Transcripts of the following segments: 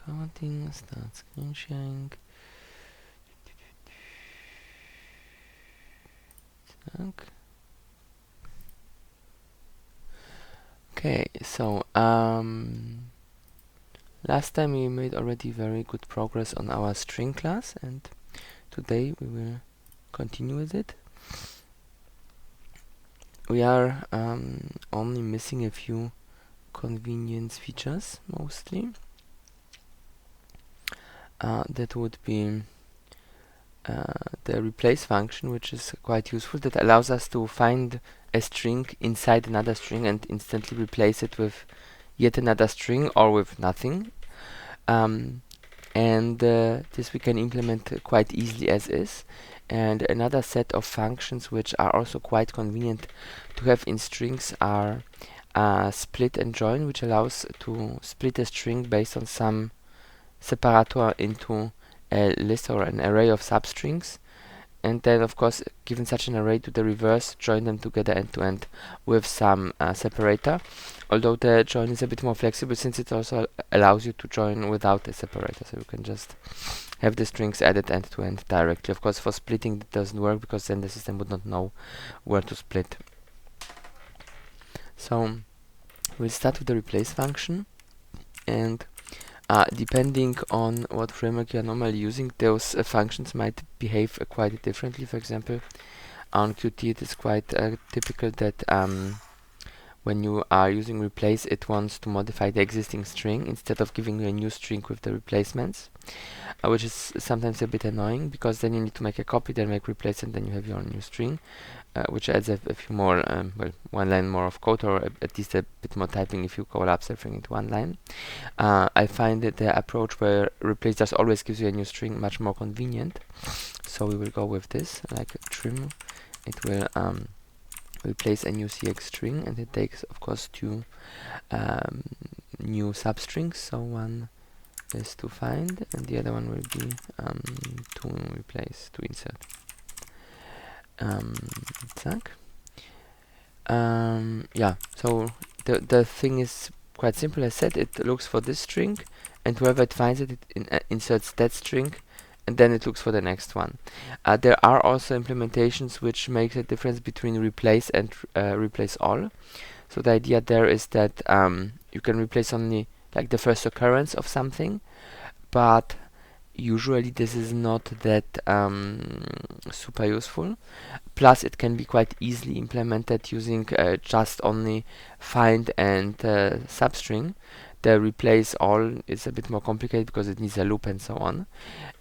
formatting, start screen sharing. Okay, so last time we made already very good progress on our string class, and today we will continue with it. We are only missing a few convenience features, mostly. That would be the replace function, which is quite useful, that allows us to find a string inside another string and instantly replace it with yet another string or with nothing. And this we can implement quite easily as is. And another set of functions which are also quite convenient to have in strings are split and join, which allows to split a string based on some separator into a list or an array of substrings, and then of course, given such an array, do the reverse, join them together end to end with some separator, although the join is a bit more flexible since it also allows you to join without a separator, so you can just have the strings added end to end directly. Of course, for splitting it doesn't work because then the system would not know where to split. So we'll start with the replace function, and depending on what framework you are normally using, those functions might behave quite differently. For example, on Qt it is quite typical that when you are using replace, it wants to modify the existing string instead of giving you a new string with the replacements, which is sometimes a bit annoying because then you need to make a copy, then make replace, and then you have your new string, which adds a few more, well, one line more of code, or at least a bit more typing if you collapse everything into one line. I find that the approach where replace just always gives you a new string much more convenient. So we will go with this, like trim. It will replace a new CX string, and it takes, of course, two new substrings. So one is to find, and the other one will be to replace, to insert. Zack. Yeah, so the thing is quite simple. As said, it looks for this string, and wherever it finds it, it inserts that string, and then it looks for the next one. There are also implementations which make a difference between replace and replace all. So the idea there is that you can replace only like the first occurrence of something, but usually this is not that super useful. Plus, it can be quite easily implemented using just only find and substring. The replace all is a bit more complicated because it needs a loop and so on.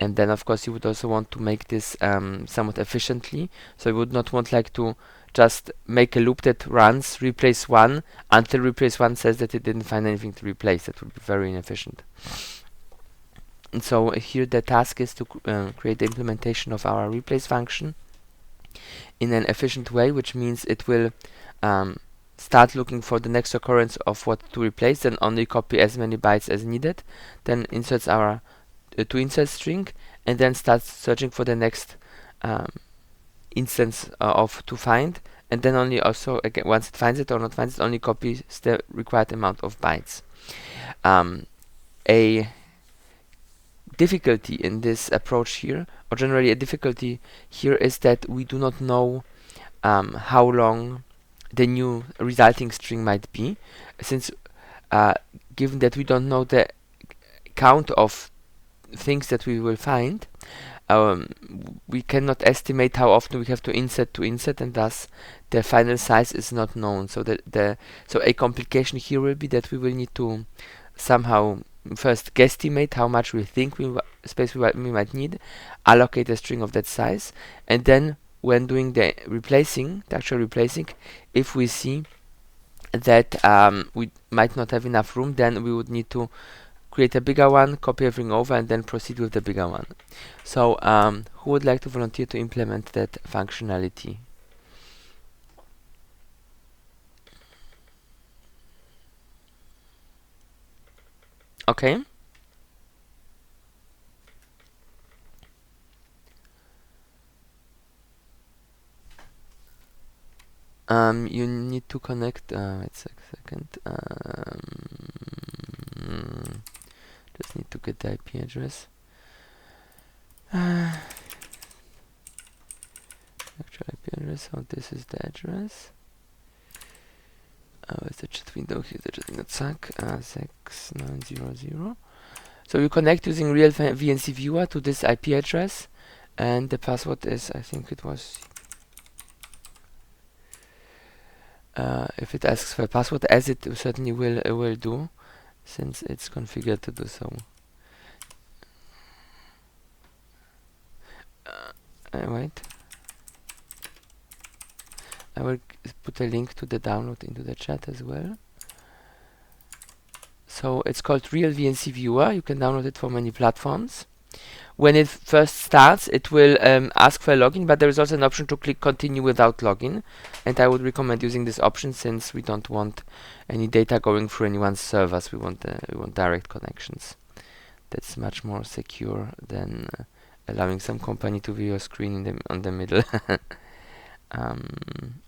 And then, of course, you would also want to make this somewhat efficiently. So you would not want like to just make a loop that runs replace one until replace one says that it didn't find anything to replace. That would be very inefficient. And so here the task is to create the implementation of our replace function in an efficient way, which means it will start looking for the next occurrence of what to replace, then only copy as many bytes as needed, then inserts our to insert string, and then starts searching for the next instance of to find, and then only also again once it finds it or not finds it, only copies the required amount of bytes. A difficulty in this approach here, or generally a difficulty here, is that we do not know how long the new resulting string might be, since given that we don't know the count of things that we will find, we cannot estimate how often we have to insert, and thus the final size is not known. So so a complication here will be that we will need to somehow first guesstimate how much we think space we might need, allocate a string of that size, and then when doing the actual replacing, if we see that we might not have enough room, then we would need to create a bigger one, copy everything over, and then proceed with the bigger one. So who would like to volunteer to implement that functionality? Okay. You need to connect. Wait a second. Just need to get the IP address. Actual IP address. So this is the address. Where's the chat window? Here's the chat window. Zack 6900. So you connect using real VNC viewer to this IP address, and the password is, I think it was. If it asks for a password, as it certainly will do, since it's configured to do so. Wait. I will put a link to the download into the chat as well. So it's called Real VNC Viewer. You can download it for many platforms. When it first starts, it will ask for a login, but there is also an option to click continue without login. And I would recommend using this option since we don't want any data going through anyone's servers. We want direct connections. That's much more secure than allowing some company to view your screen on the middle.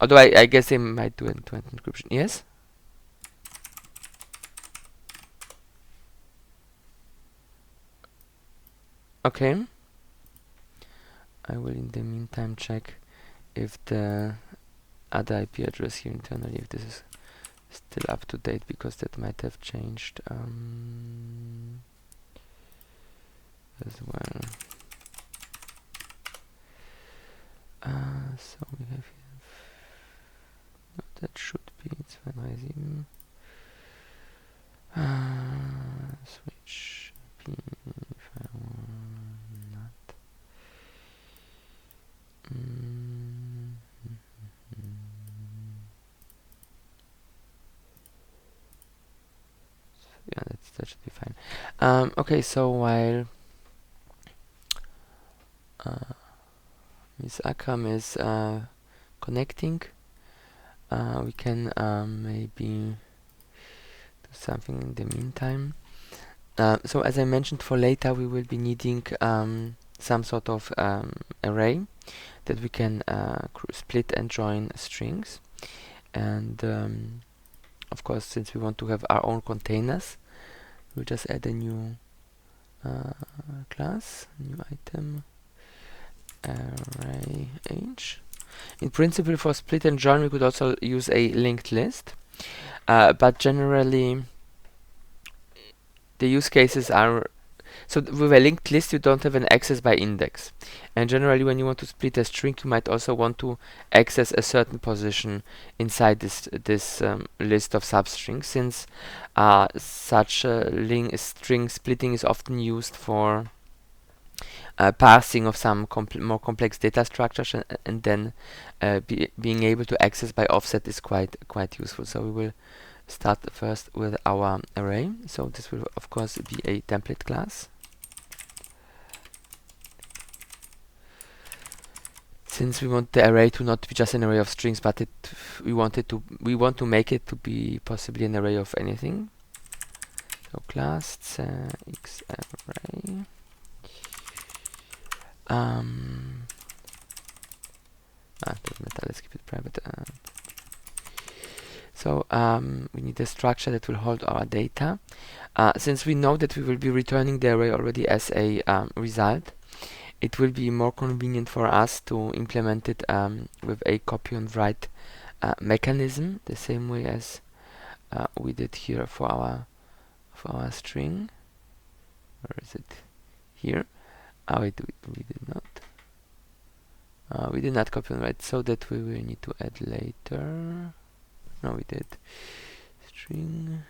Although I guess they might do end-to-end encryption. Yes? Okay. I will in the meantime check if the other IP address here internally, if this is still up to date, because that might have changed as well. So we have here, no, that should be, it's 5.7. Switch P if I want not. Yeah, that should be fine. Okay, so while Miss Akram is connecting, we can maybe do something in the meantime. So as I mentioned, for later we will be needing some sort of array that we can split and join strings. And of course, since we want to have our own containers, we'll just add a new class, new item, array age. In principle, for split and join, we could also use a linked list, but generally the use cases are, so with a linked list you don't have an access by index, and generally when you want to split a string you might also want to access a certain position inside this list of substrings, since such string splitting is often used for parsing of some more complex data structures, and then being able to access by offset is quite useful. So we will start first with our array. So this will of course be a template class, since we want the array to not be just an array of strings, but we want to make it to be possibly an array of anything. So class x array. Doesn't matter, let's keep it private. So we need a structure that will hold our data. Since we know that we will be returning the array already as a result, it will be more convenient for us to implement it with a copy and write mechanism, the same way as we did here for our string. Where is it? Here. We did not. We did not copy and write, so that we will need to add later. No, we did. String.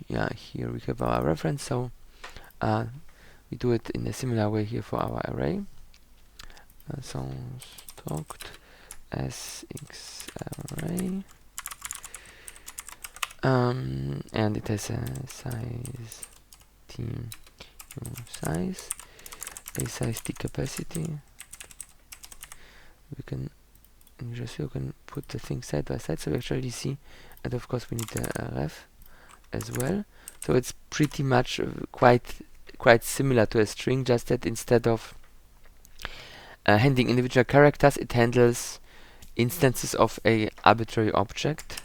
Yeah, here we have our reference, so we do it in a similar way here for our array. So stocked sx array, and it has a size t size, a size t capacity. We can you can put the things side by side, so we actually see, and of course we need a ref as well. So it's pretty much quite similar to a string, just that instead of handling individual characters, it handles instances of a arbitrary object,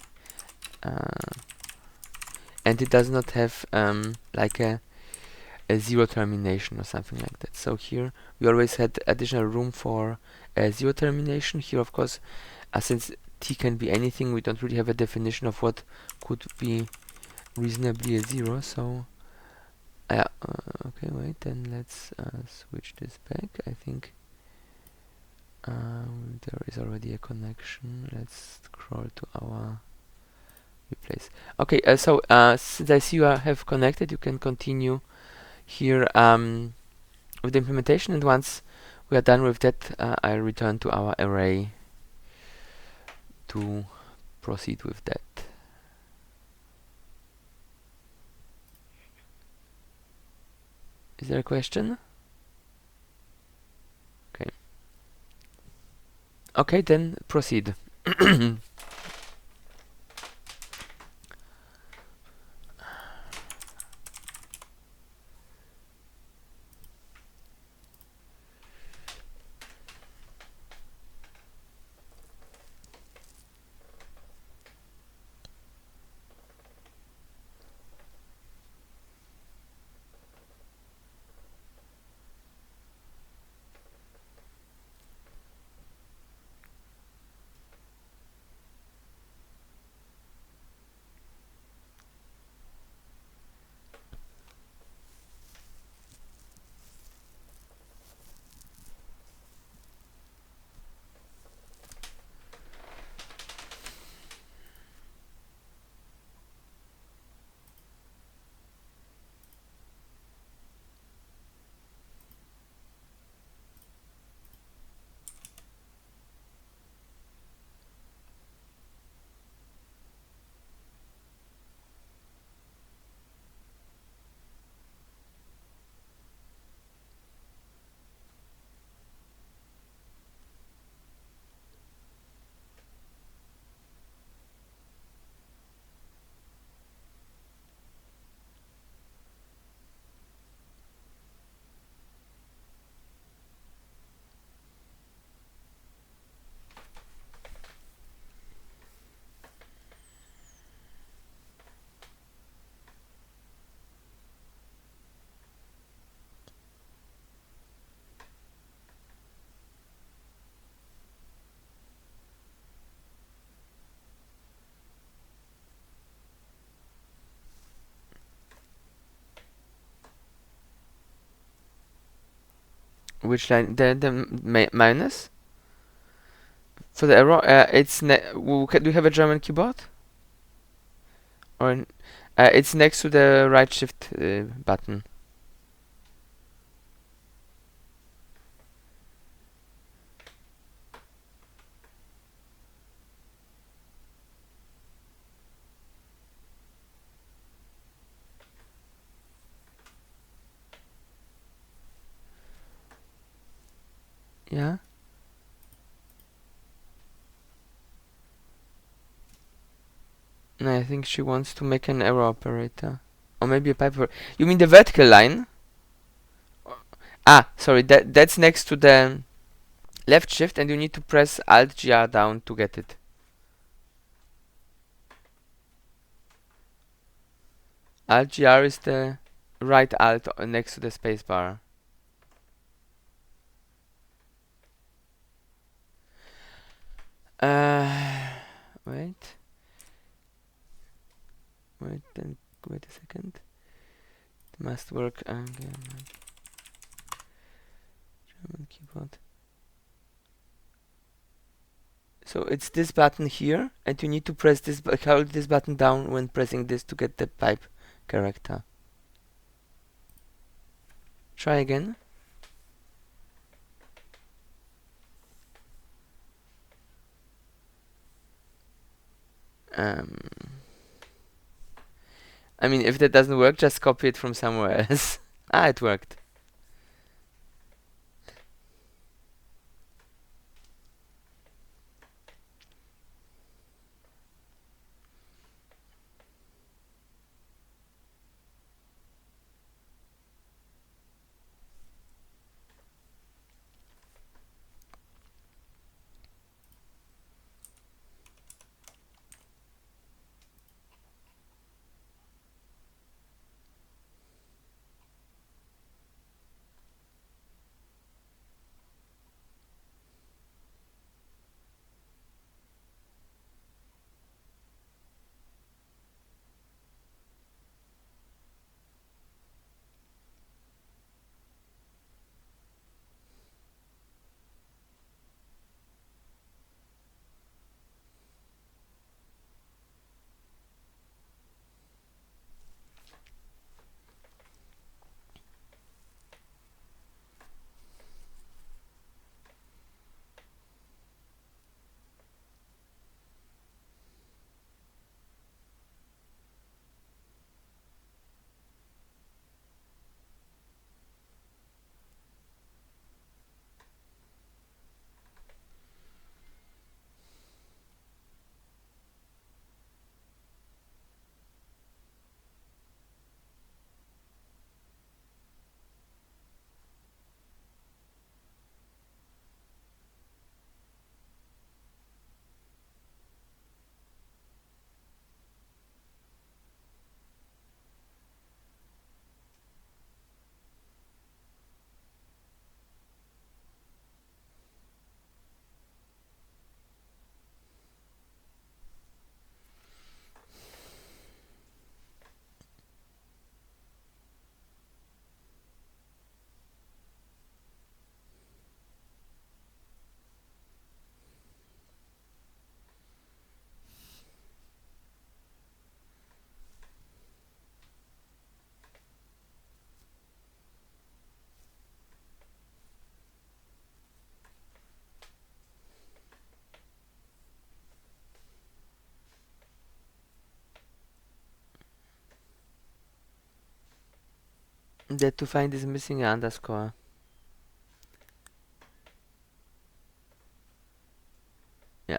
and it does not have like a zero termination or something like that. So here we always had additional room for a zero termination. Here, of course, since t can be anything, we don't really have a definition of what could be reasonably a zero. So okay, wait, then let's switch this back. I think there is already a connection. Let's scroll to our replace. Okay, so since I see you have connected, you can continue here with the implementation, and once we are done with that, I'll return to our array to proceed with that. Is there a question? Okay. Okay, then proceed. Which line? The minus? For the arrow, it's do you have a German keyboard? Or it's next to the right shift button. Yeah. No, I think she wants to make an arrow operator. Or maybe a pipe. You mean the vertical line? Ah, sorry, that's next to the left shift, and you need to press Alt GR down to get it. Alt GR is the right Alt next to the spacebar. Wait. Wait a second. It must work again. German keyboard. So it's this button here, and you need to press this, hold this button down when pressing this to get the pipe character. Try again. I mean, if that doesn't work, just copy it from somewhere else. Ah, it worked. That to find is missing an underscore. Yeah.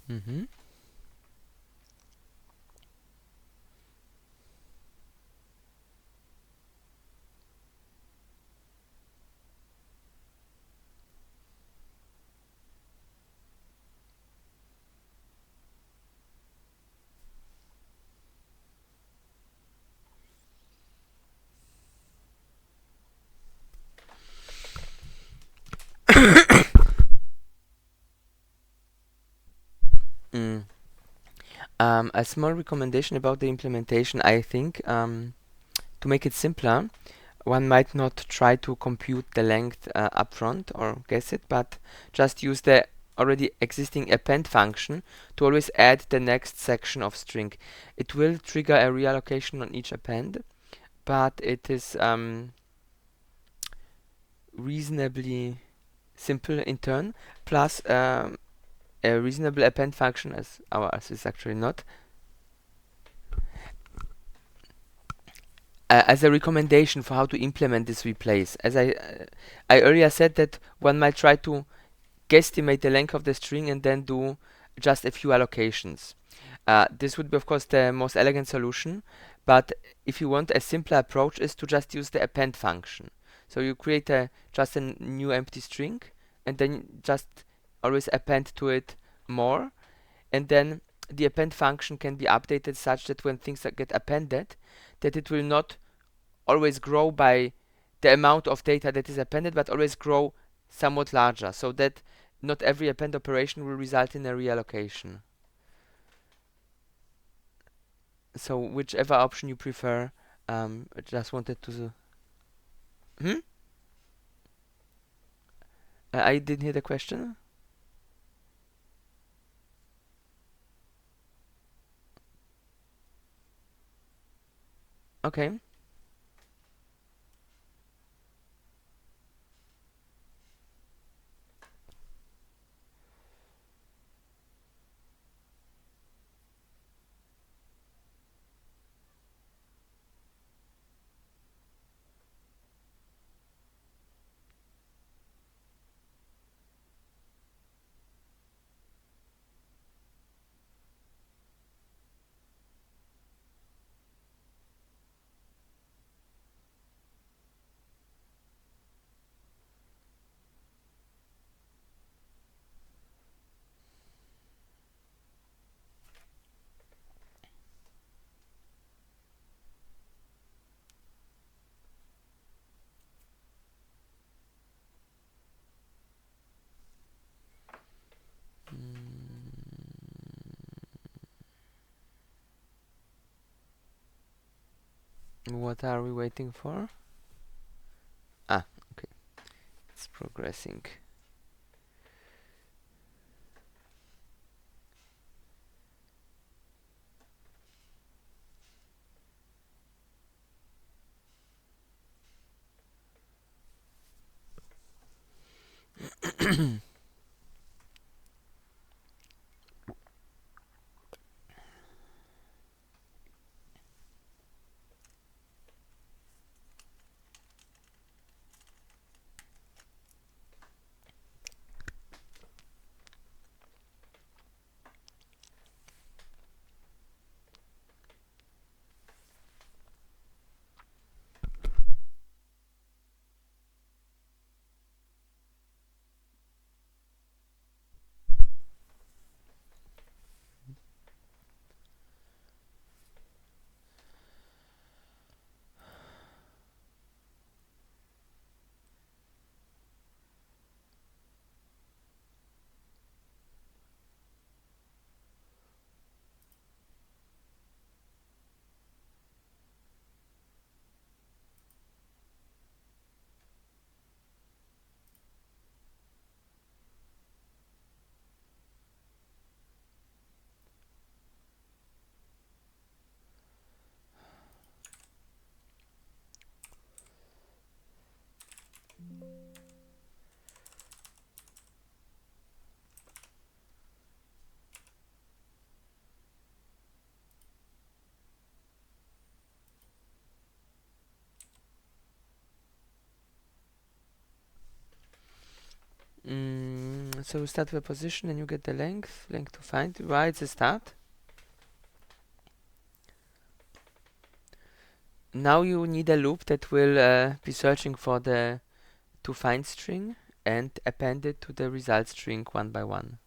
Mm-hmm. Mm. A small recommendation about the implementation, I think, to make it simpler, one might not try to compute the length upfront or guess it, but just use the already existing append function to always add the next section of string. It will trigger a reallocation on each append, but it is reasonably simple in turn, plus a reasonable append function, as ours is actually not. As a recommendation for how to implement this replace, as I earlier said that one might try to guesstimate the length of the string and then do just a few allocations. This would be of course the most elegant solution, but if you want a simpler approach is to just use the append function. So you create just a new empty string and then just always append to it more, and then the append function can be updated such that when things get appended, that it will not always grow by the amount of data that is appended, but always grow somewhat larger, so that not every append operation will result in a reallocation. So whichever option you prefer, I just wanted to. Hmm? I didn't hear the question. Okay. What are we waiting for? Ah, okay. It's progressing. So we start with a position and you get the length to find. Why it's a start. Now you need a loop that will be searching for the to find string and append it to the result string one by one.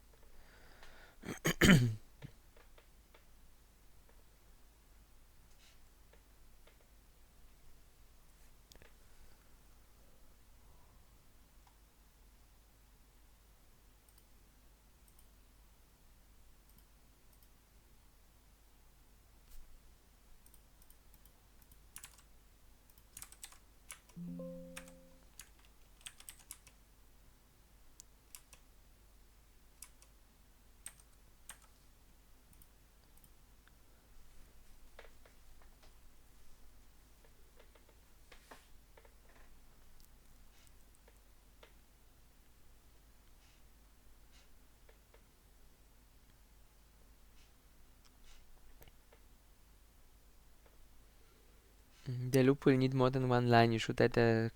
The loop will need more than one line. You should add a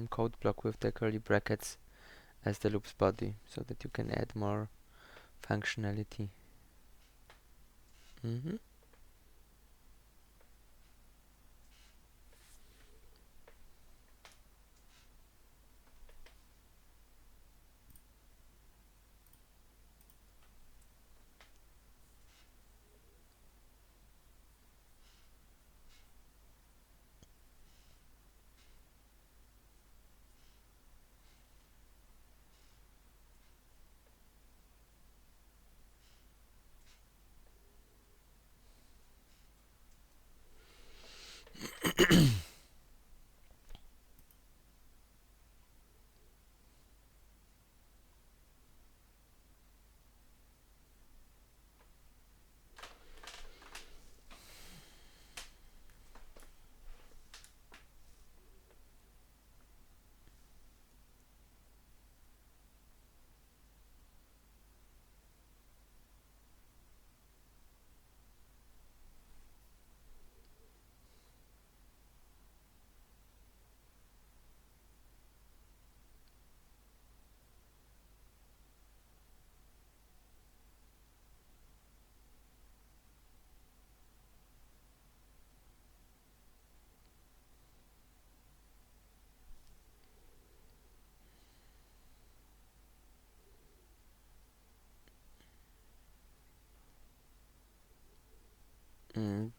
code block with the curly brackets as the loop's body, so that you can add more functionality. Mm-hmm. Mm.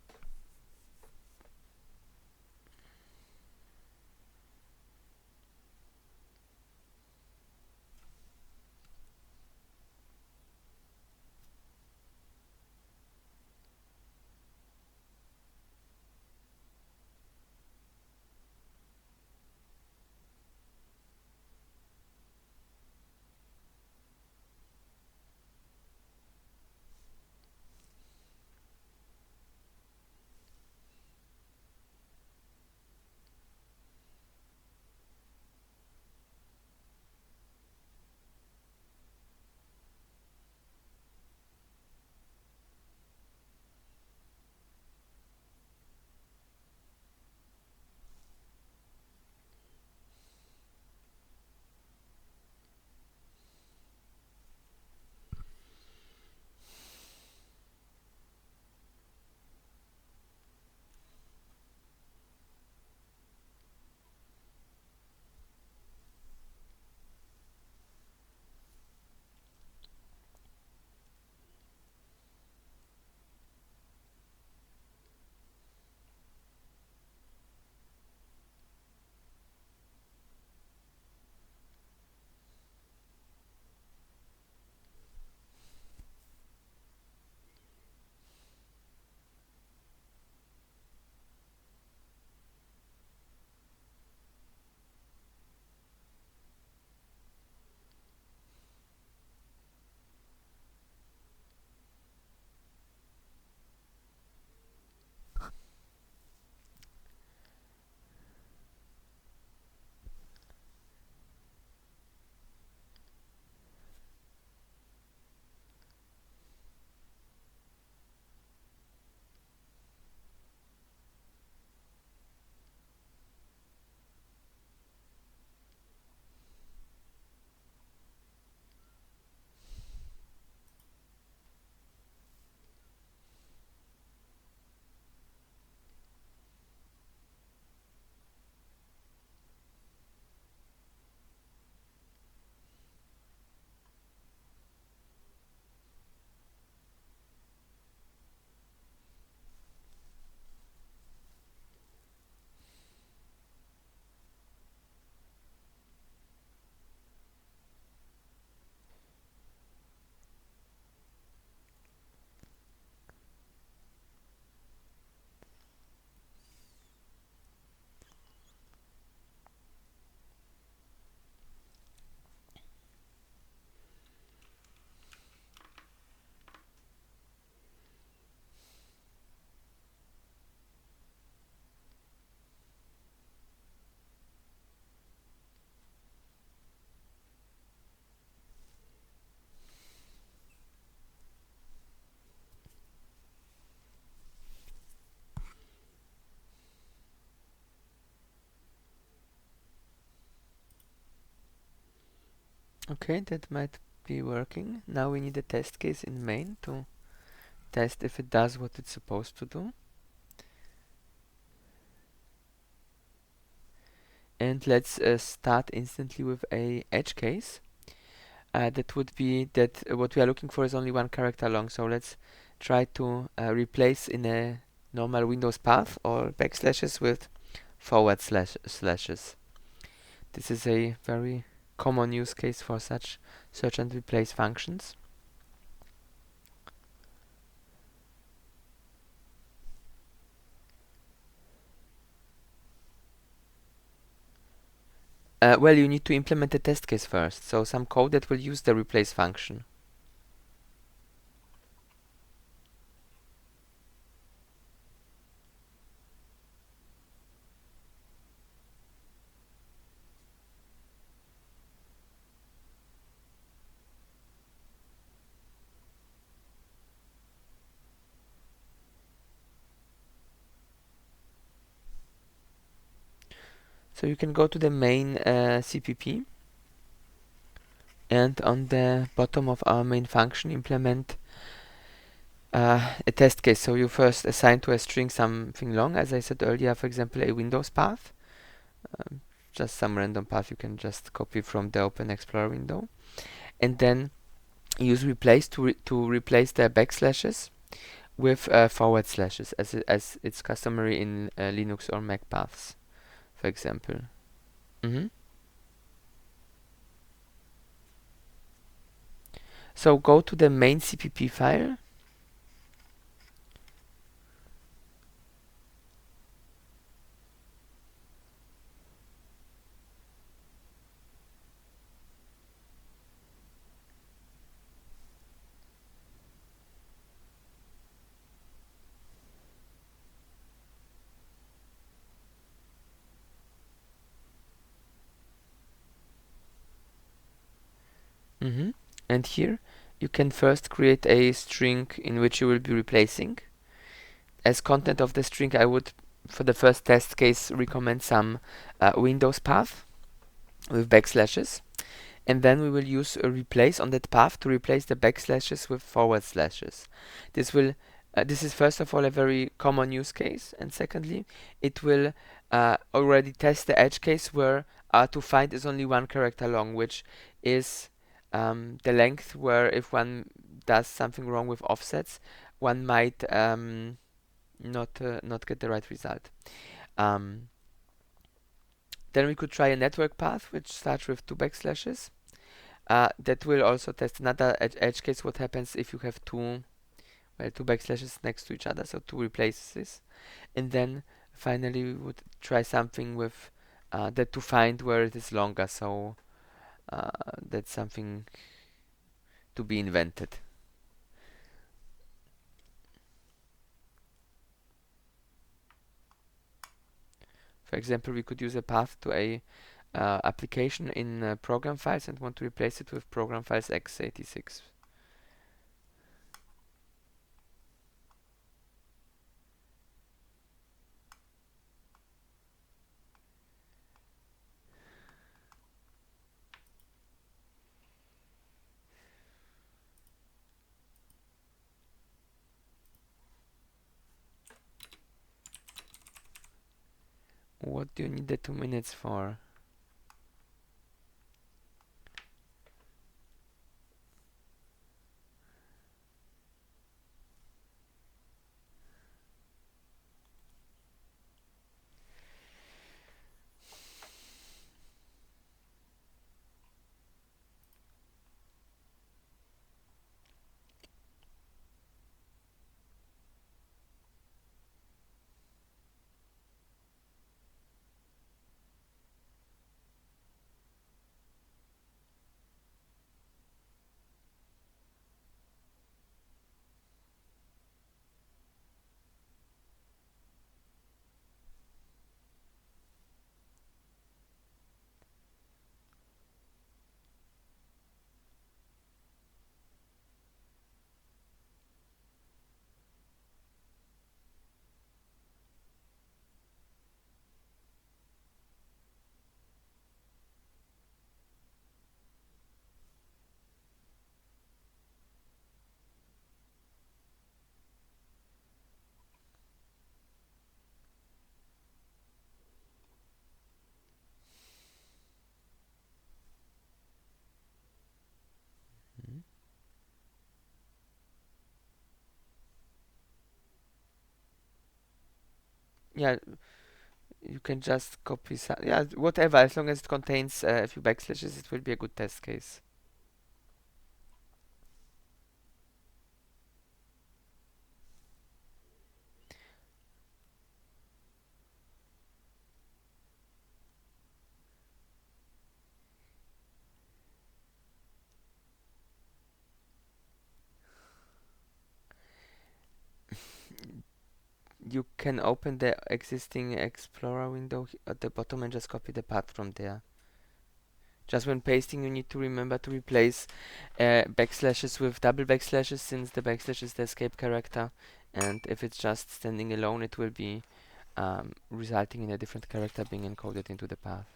Okay, that might be working. Now we need a test case in main to test if it does what it's supposed to do. And let's start instantly with a edge case. That would be that what we are looking for is only one character long. So let's try to replace in a normal Windows path or backslashes with forward slashes. This is a very common use case for such search and replace functions. Well, you need to implement a test case first, so some code that will use the replace function. So you can go to the main CPP, and on the bottom of our main function implement a test case. So you first assign to a string something long, as I said earlier, for example, a Windows path, just some random path you can just copy from the Open Explorer window, and then use replace to replace the backslashes with forward slashes, as it's customary in Linux or Mac paths, for example. So go to the main CPP file. And here you can first create a string in which you will be replacing. As content of the string, I would, for the first test case, recommend some Windows path with backslashes. And then we will use a replace on that path to replace the backslashes with forward slashes. This will this is first of all a very common use case, and secondly, it will already test the edge case where to find is only one character long, which is the length where if one does something wrong with offsets, one might not get the right result. Um, then we could try a network path which starts with two backslashes. That will also test another edge case. What happens if you have two backslashes next to each other, so two replaces. And then finally we would try something with that to find where it is longer, so that's something to be invented. For example, we could use a path to a application in program files and want to replace it with program files x86. What do you need the 2 minutes for? Yeah, you can just copy yeah, whatever, as long as it contains a few backslashes, it will be a good test case. You can open the existing Explorer window at the bottom and just copy the path from there. Just when pasting, you need to remember to replace backslashes with double backslashes, since the backslash is the escape character, and if it's just standing alone, it will be resulting in a different character being encoded into the path.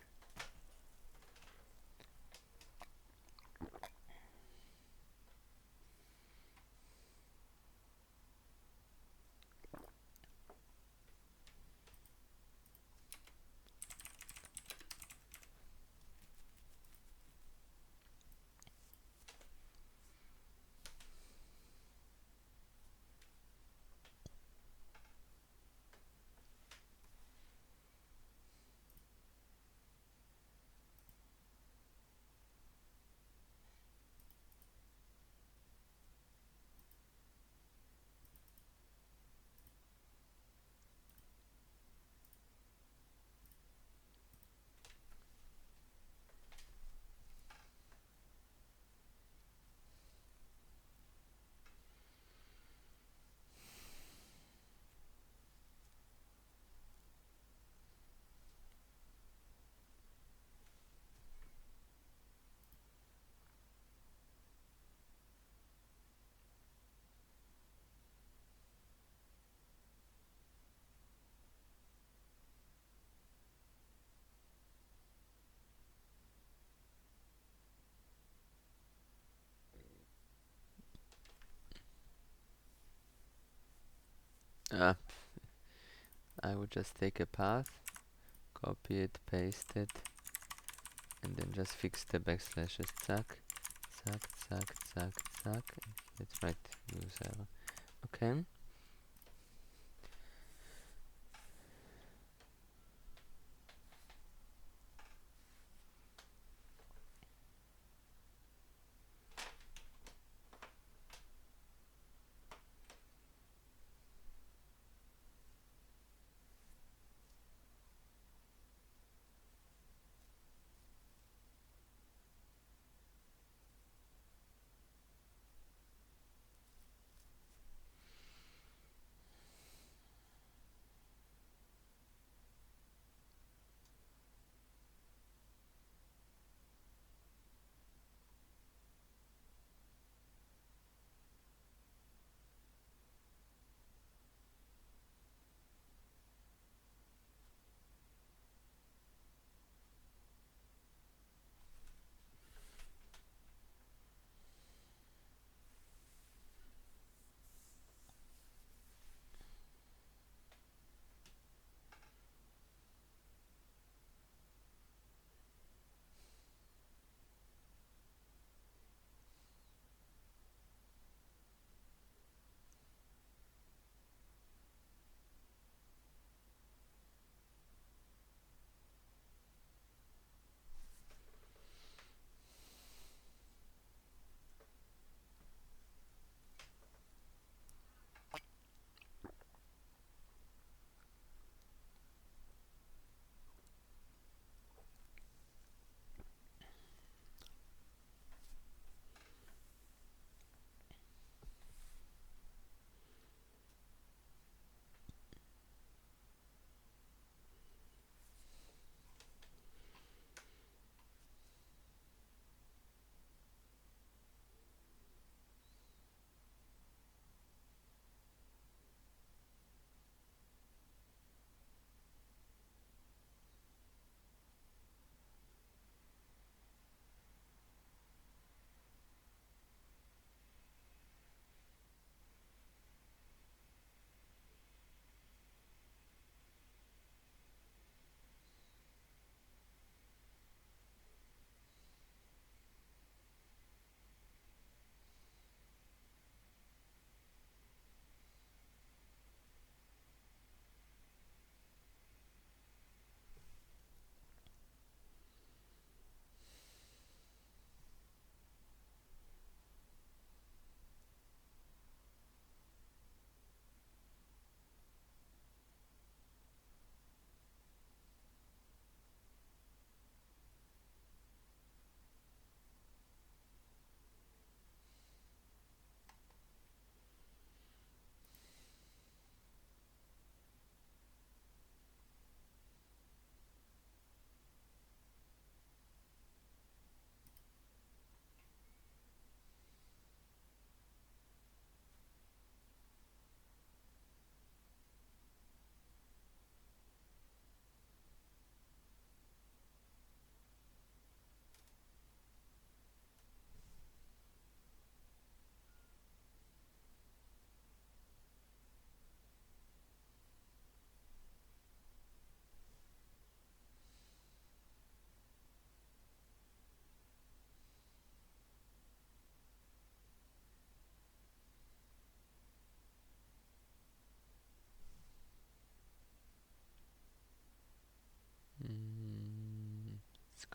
I would just take a path, copy it, paste it, and then just fix the backslashes. Zack, zack, zack, zack, zack. Let's write user. Okay.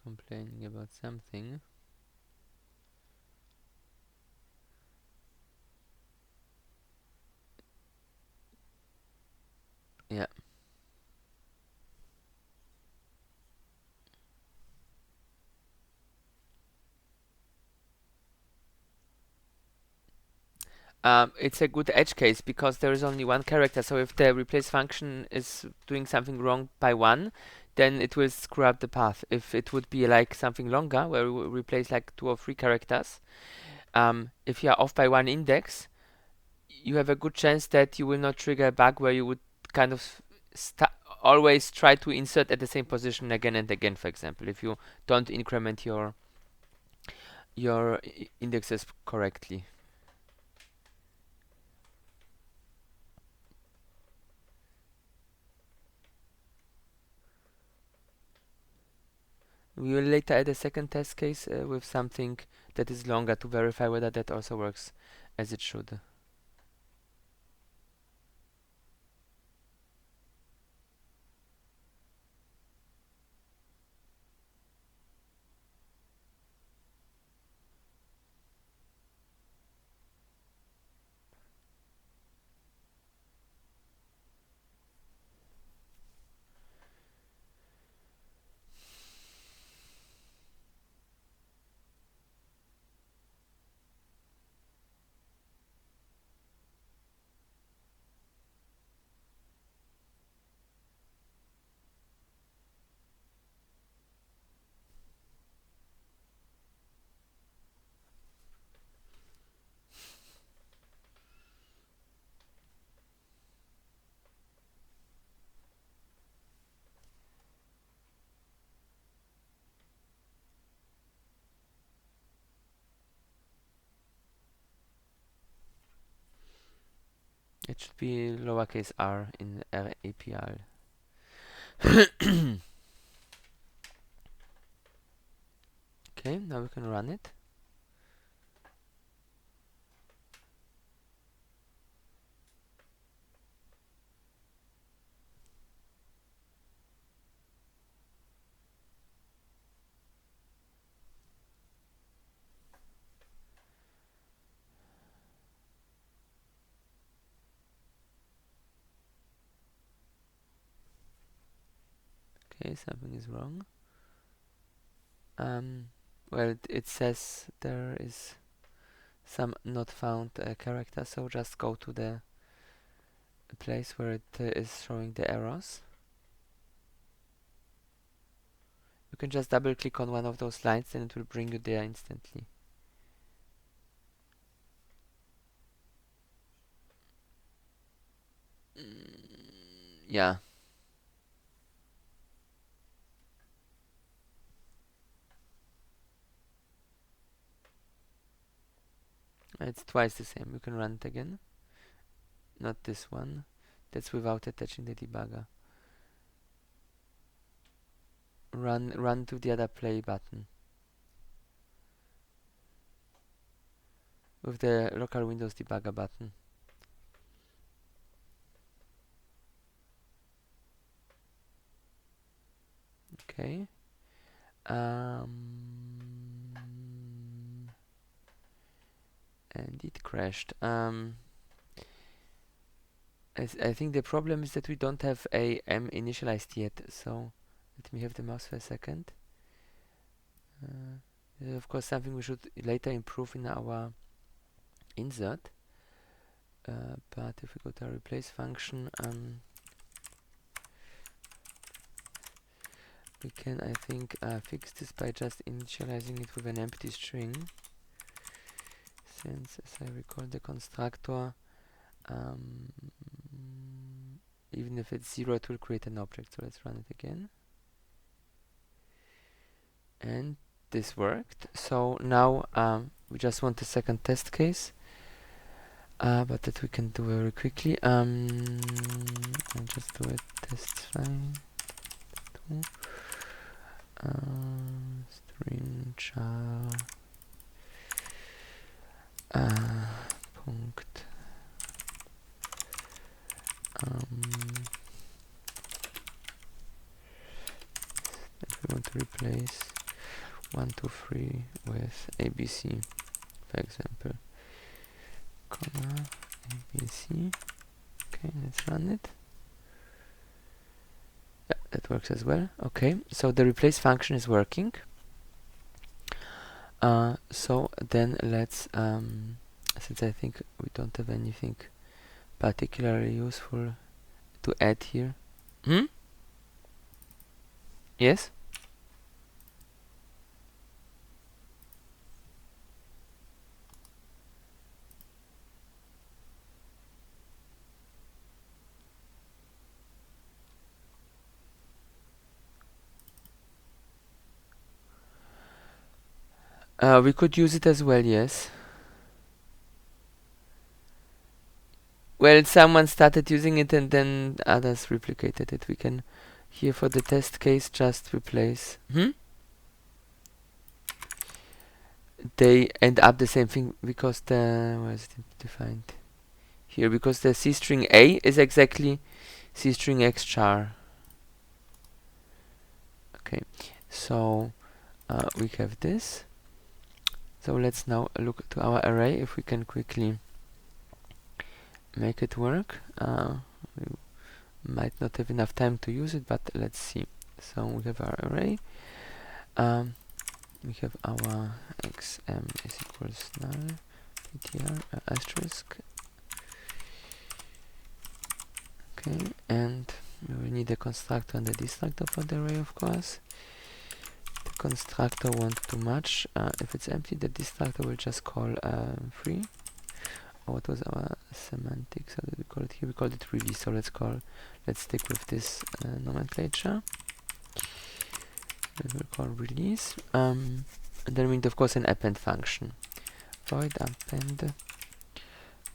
complaining about something. Yeah. It's a good edge case because there is only one character. So if the replace function is doing something wrong by one, then it will screw up the path. If it would be like something longer, where we replace like 2 or 3 characters, if you are off by one index, you have a good chance that you will not trigger a bug where you would kind of always try to insert at the same position again and again. For example, if you don't increment your indexes correctly. We will later add a second test case with something that is longer to verify whether that also works as it should. It should be lowercase r in APL. Okay, now we can run it. Okay, something is wrong. Well, it says there is some not found character, so just go to the place where it is showing the errors. You can just double click on one of those lines and it will bring you there instantly. Yeah. It's twice the same. You can run it again. Not this one. That's without attaching the debugger. Run to the other play button. With the local Windows debugger button. Okay. And it crashed. I think the problem is that we don't have a M initialized yet, so let me have the mouse for a second. Of course, something we should later improve in our insert. But if we go to our replace function, we can, I think, fix this by just initializing it with an empty string. Since, as I recall, the constructor, even if it's 0, it will create an object. So let's run it again. And this worked. So now we just want a second test case. But that we can do very quickly. I'll just do a test file. String char punkt that we want to replace 1 2 3 with ABC, for example, comma ABC. Okay, let's run it. Yeah, that works as well. Okay, so the replace function is working. So then let's since I think we don't have anything particularly useful to add here. Yes? We could use it as well, yes. Well, someone started using it and then others replicated it. We can here for the test case just replace. They end up the same thing because the where is it defined here, because the C string A is exactly C string X char. Okay, so we have this. So let's now look to our array if we can quickly make it work. We might not have enough time to use it, but let's see. So we have our array. We have our xm is equals null ptr asterisk. Okay, and we will need a constructor and a destructor for the array, of course. The constructor won't do much. If it's empty, the destructor will just call free. What was our semantics? How did we call it here? We called it release. So let's stick with this nomenclature. We will call release. And then we need, of course, an append function. Void append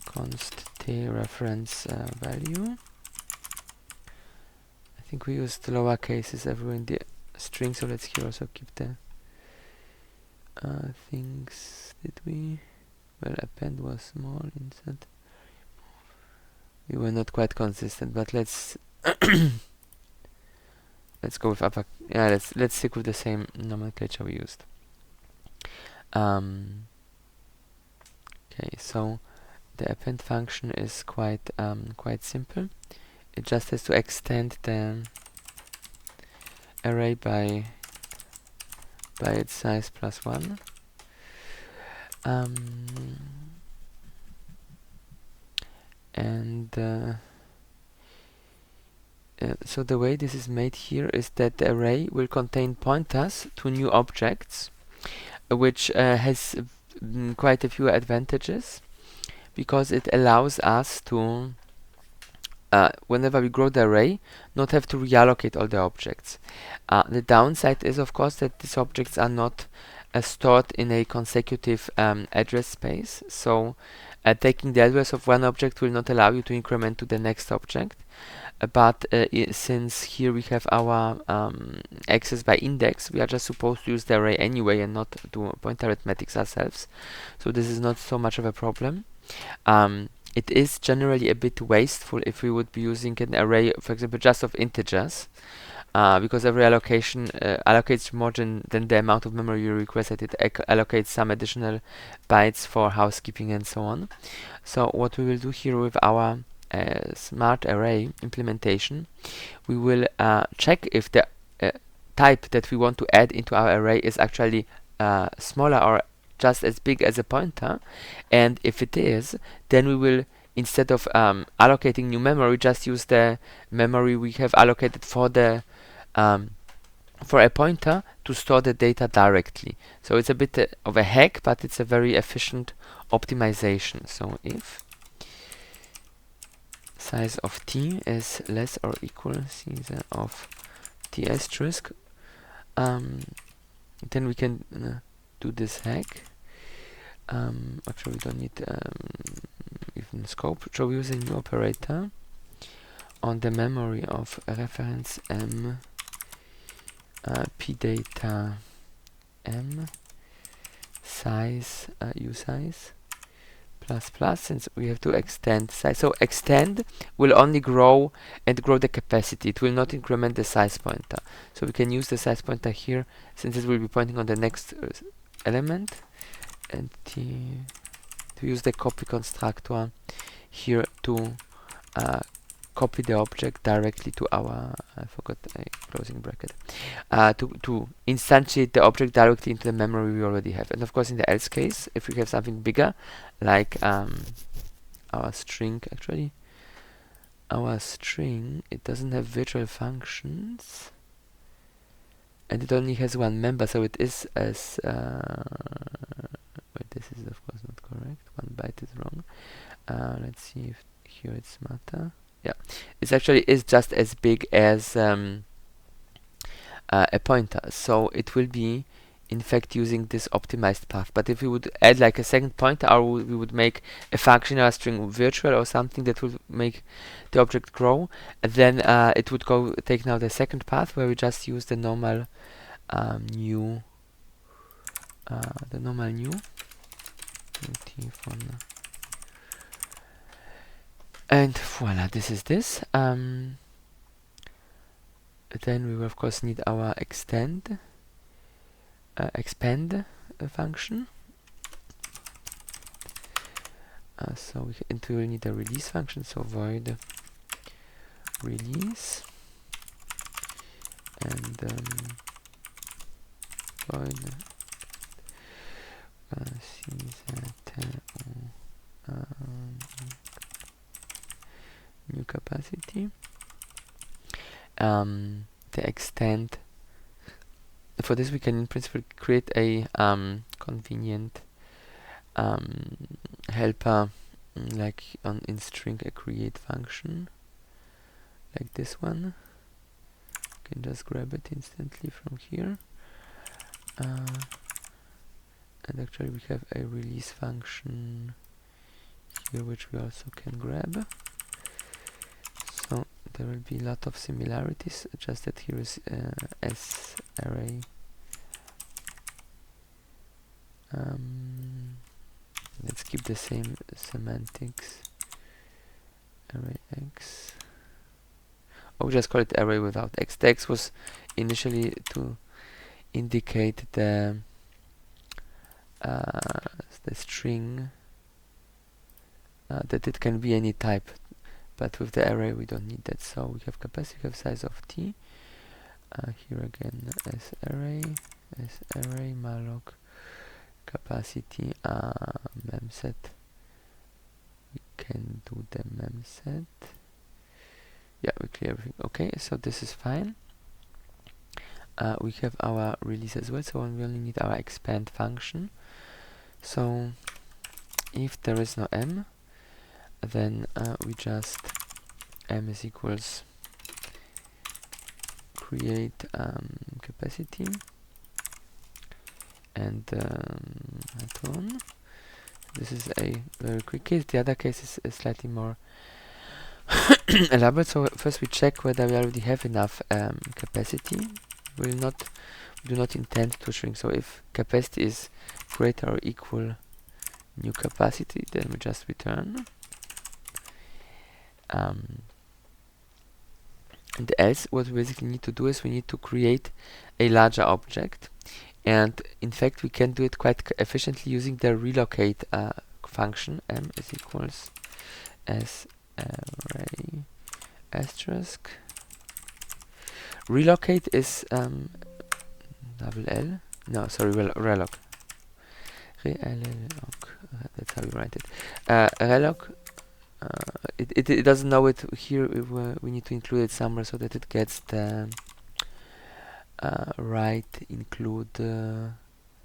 const t reference value. I think we used lower cases everywhere in the string, so let's here also keep the things. Did we? Well, append was small, insert. We were not quite consistent, but let's let's go with upper. Yeah, let's stick with the same nomenclature we used. Okay, so the append function is quite simple. It just has to extend the array by its size plus 1. So the way this is made here is that the array will contain pointers to new objects, which has quite a few advantages, because it allows us to, whenever we grow the array, not have to reallocate all the objects. The downside is, of course, that these objects are not stored in a consecutive address space. So taking the address of one object will not allow you to increment to the next object. But since here we have our access by index, we are just supposed to use the array anyway and not do point arithmetics ourselves. So this is not so much of a problem. It is generally a bit wasteful if we would be using an array, for example, just of integers, because every allocation allocates more than the amount of memory you requested. It allocates some additional bytes for housekeeping and so on. So what we will do here with our smart array implementation, we will check if the type that we want to add into our array is actually smaller or just as big as a pointer, and if it is, then we will, instead of allocating new memory, just use the memory we have allocated for the for a pointer to store the data directly. So it's a bit of a hack, but it's a very efficient optimization. So if size of t is less or equal Caesar of t asterisk, then we can do this hack. Actually, we don't need even scope. So we use a new operator on the memory of reference m p data m size u size plus plus, since we have to extend size. So extend will only grow and grow the capacity. It will not increment the size pointer. So we can use the size pointer here, since it will be pointing on the next element, and to use the copy constructor here to copy the object directly to our, I forgot a closing bracket, to instantiate the object directly into the memory we already have. And of course, in the else case, if we have something bigger, like our string, actually, our string, it doesn't have virtual functions, and it only has one member, so it is as, wait, this is of course not correct, 1 byte is wrong. Let's see if here it's smarter. Yeah, it actually is just as big as a pointer, so it will be in fact using this optimized path. But if we would add like a second pointer, or we would make a function or a string virtual or something that would make the object grow, then it would go take now the second path, where we just use the normal new and voila, this is this. Then we will of course need our expand function. So we will need a release function. So void release and void new capacity. The extend. For this, we can in principle create a convenient helper, like in string a create function, like this one. You can just grab it instantly from here. And actually, we have a release function here, which we also can grab. So there will be a lot of similarities, just that here is S array. Let's keep the same semantics. Array X. Oh, just call it array without X. The X was initially to indicate the string, that it can be any type. But with the array, we don't need that. So we have capacity, we have size of t. Here again, as array malloc capacity memset. We can do the memset. Yeah, we clear everything. Okay, so this is fine. We have our release as well, so we only need our expand function. So if there is no m, then we just m is equals create capacity and atom. This is a very quick case. The other case is slightly more elaborate. So first we check whether we already have enough capacity. We do not intend to shrink. So if capacity is greater or equal new capacity, then we just return. And else, what we basically need to do is we need to create a larger object, and in fact we can do it quite efficiently using the relocate function. M is equals as array asterisk. Relocate is double L. No, sorry, reloc. That's how we write it. Reloc. It doesn't know it here. We need to include it somewhere so that it gets the right include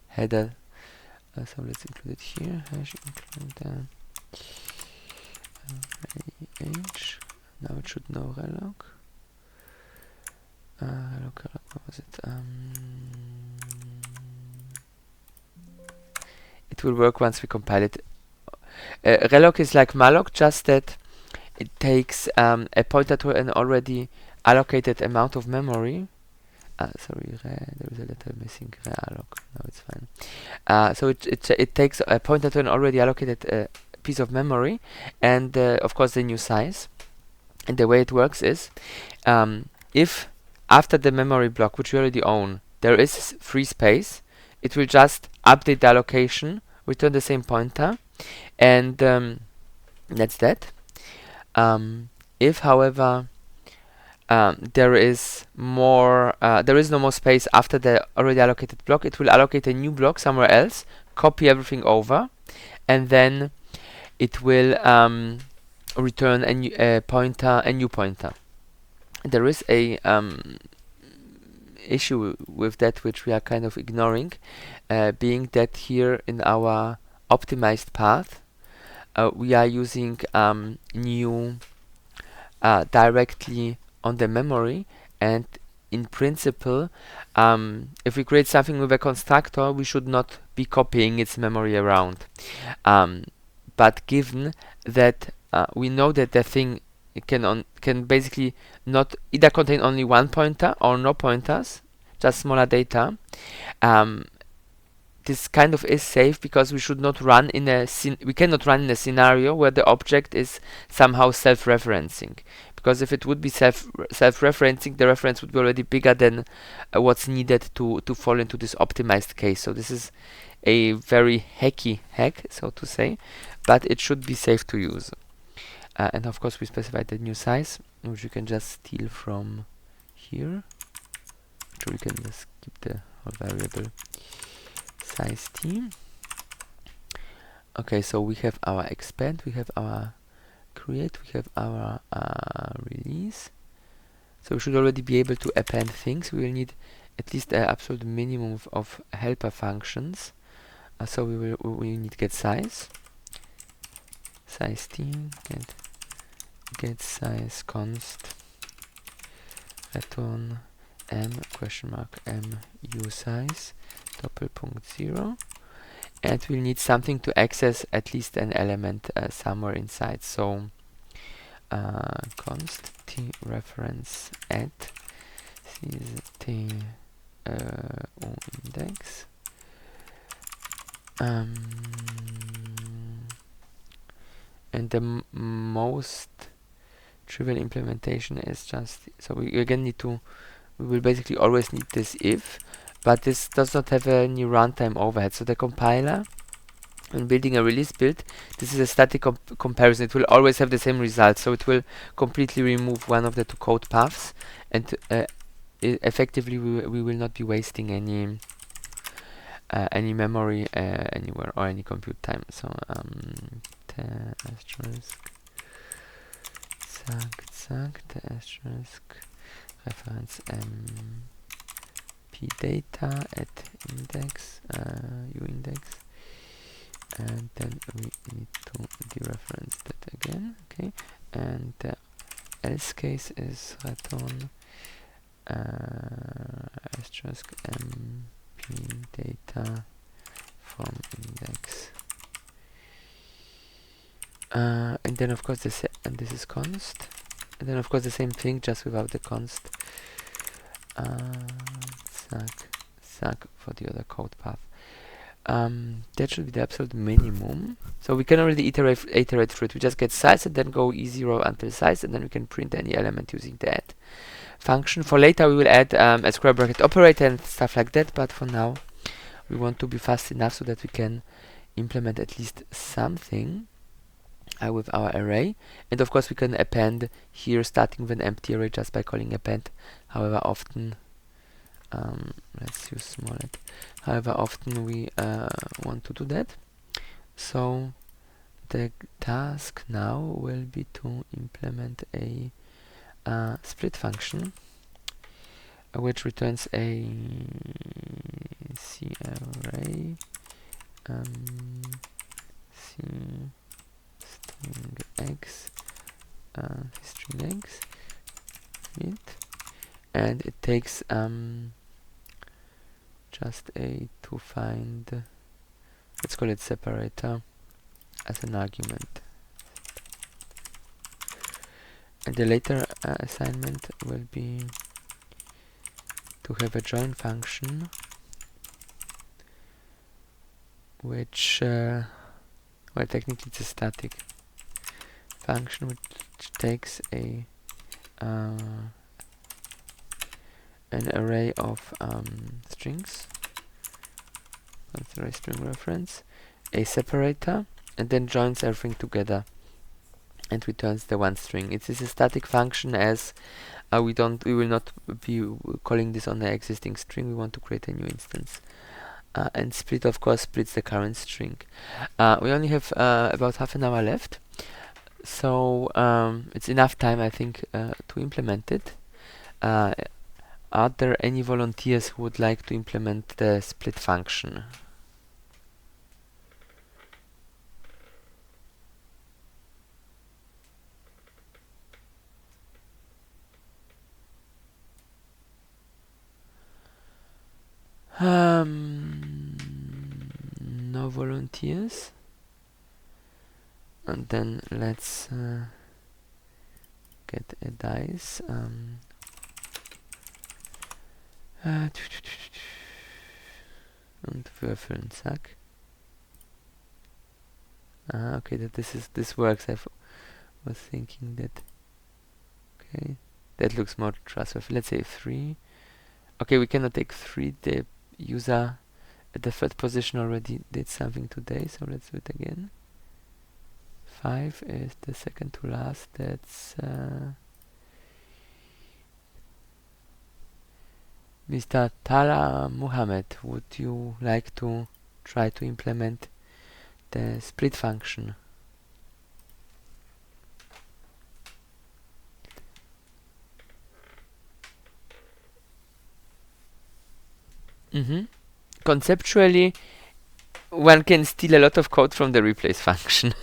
header. So let's include it here. Hash include h. Now it should know reloc. Reloc, what was it? It will work once we compile it. Reloc is like malloc, just that it takes a pointer to an already allocated amount of memory. Sorry, there is a letter missing. Realloc. No, it's fine. So it takes a pointer to an already allocated piece of memory, and of course the new size. And the way it works is, if after the memory block, which we already own, there is free space, it will just update the allocation, return the same pointer, and that's that. If, however, there is no more space after the already allocated block, it will allocate a new block somewhere else, copy everything over, and then it will return a new pointer. There is a issue with that which we are kind of ignoring, being that here in our optimized path we are using new directly on the memory, and in principle if we create something with a constructor, we should not be copying its memory around. But given that we know that the thing can basically not either contain only one pointer or no pointers, just smaller data, this kind of is safe, because we should not run in a we cannot run in a scenario where the object is somehow self-referencing, because if it would be self-referencing, the reference would be already bigger than what's needed to fall into this optimized case. So this is a very hacky hack, so to say, but it should be safe to use. And of course we specified the new size, which you can just steal from here. So we can just keep the whole variable size t. Okay, so we have our expand, we have our create, we have our release. So we should already be able to append things. We will need at least an absolute minimum of helper functions. So we need get size t, get size const return m mu size doppelpunkt 0, and we'll need something to access at least an element somewhere inside. So const t reference at t index. And the most trivial implementation is just, so we again need to, we will basically always need this if, but this does not have any runtime overhead. So the compiler, when building a release build, this is a static comparison. It will always have the same result, so it will completely remove one of the two code paths, and effectively we will not be wasting any memory anywhere, or any compute time. So the asterisk reference p data at index uindex, and then we need to dereference that again. Okay, and the else case is return asterisk p data from index. And then of course and this is const, and then of course the same thing, just without the const. Suck for the other code path. That should be the absolute minimum. So we can already iterate through it. We just get size and then go e0 until size, and then we can print any element using the add function. For later we will add a square bracket operator and stuff like that, but for now we want to be fast enough so that we can implement at least something with our array. And of course we can append here, starting with an empty array, just by calling append. However often let's use smollett. However often we want to do that. So the task now will be to implement a split function which returns a c array c string x int, and it takes just a to find, let's call it separator, as an argument. And the later assignment will be to have a join function which well, technically it's a static function which takes a an array of strings. That's array string reference, a separator, and then joins everything together and returns the one string. It is a static function, as we will not be calling this on the existing string. We want to create a new instance. And split, of course, splits the current string. We only have about half an hour left, so it's enough time, I think, to implement it. Are there any volunteers who would like to implement the split function? No volunteers. And then let's get a dice. Und würfeln, zack. Okay, this works. I was thinking that. Okay, that looks more trustworthy. Let's say 3. Okay, we cannot take 3. The user at the third position already did something today, so let's do it again. 5 is the second to last. That's Mr. Tala Muhammad. Would you like to try to implement the split function? Conceptually, one can steal a lot of code from the replace function.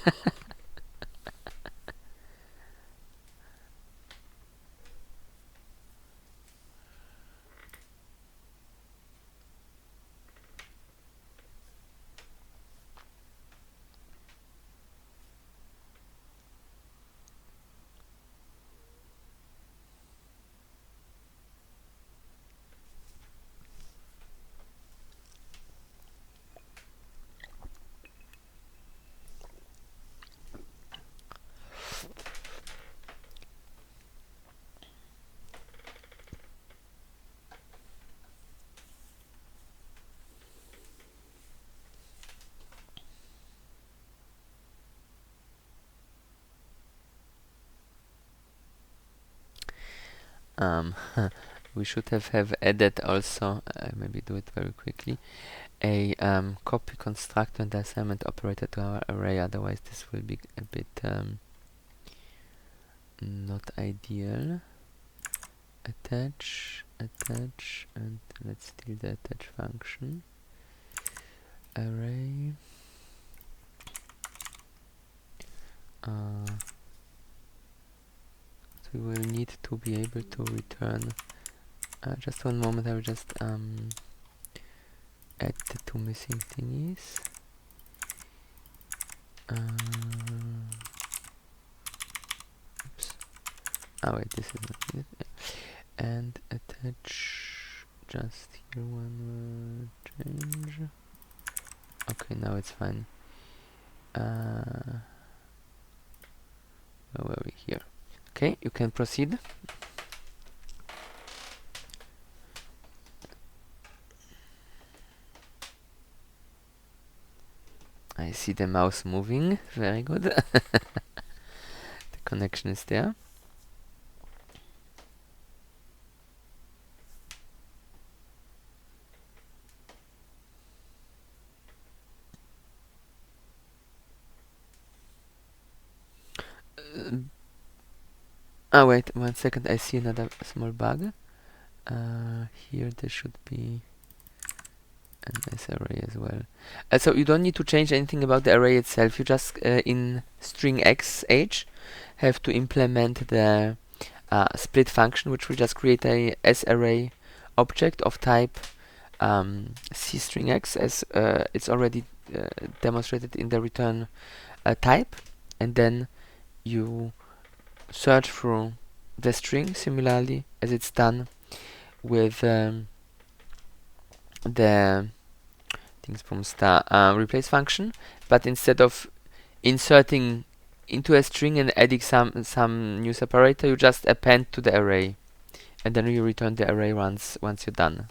We should have added also, maybe do it very quickly, a copy constructor and assignment operator to our array, otherwise this will be a bit not ideal. Attach, and let's steal the attach function. Array. So we will need to be able to return. Just one moment, I will just add the 2 missing thingies. Oops. Oh wait, this is not it. And attach, just here one change. Okay, now it's fine. Where were we? Here. Okay, you can proceed. I see the mouse moving. Very good. The connection is there. Wait 1 second. I see another small bug. Here there should be an S array as well. So you don't need to change anything about the array itself. You just in string xh have to implement the split function, which will just create a S array object of type C string x, as it's already demonstrated in the return type, and then you search through the string similarly as it's done with the things from star replace function, but instead of inserting into a string and adding some new separator, you just append to the array, and then you return the array once you're done.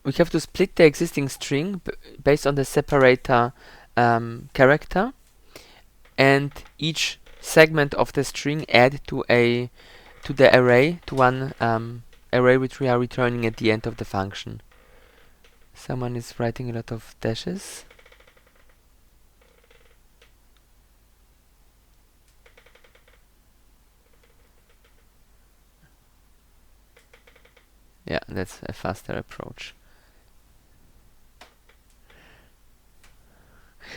We have to split the existing string based on the separator character, and each segment of the string add to the array, to one array which we are returning at the end of the function. Someone is writing a lot of dashes. Yeah, that's a faster approach.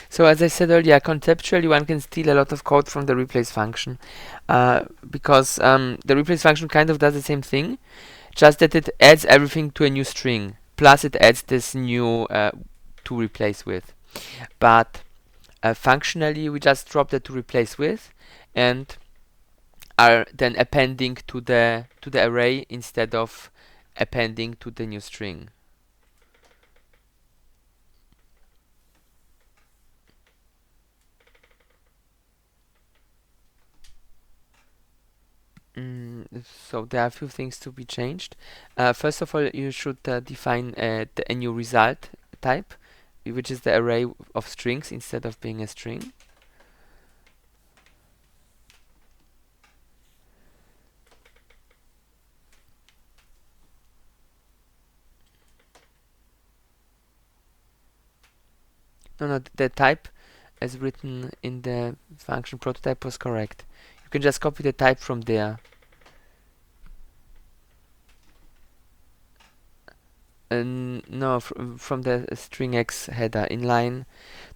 So as I said earlier, conceptually one can steal a lot of code from the replace function, because the replace function kind of does the same thing, just that it adds everything to a new string, plus it adds this new to replace with. But functionally we just drop the to replace with and are then appending to the array instead of appending to the new string. So there are a few things to be changed. First of all, you should define a new result type, which is the array of strings instead of being a string. No, the type as written in the function prototype was correct. You can just copy the type from there. No, from the string x header in line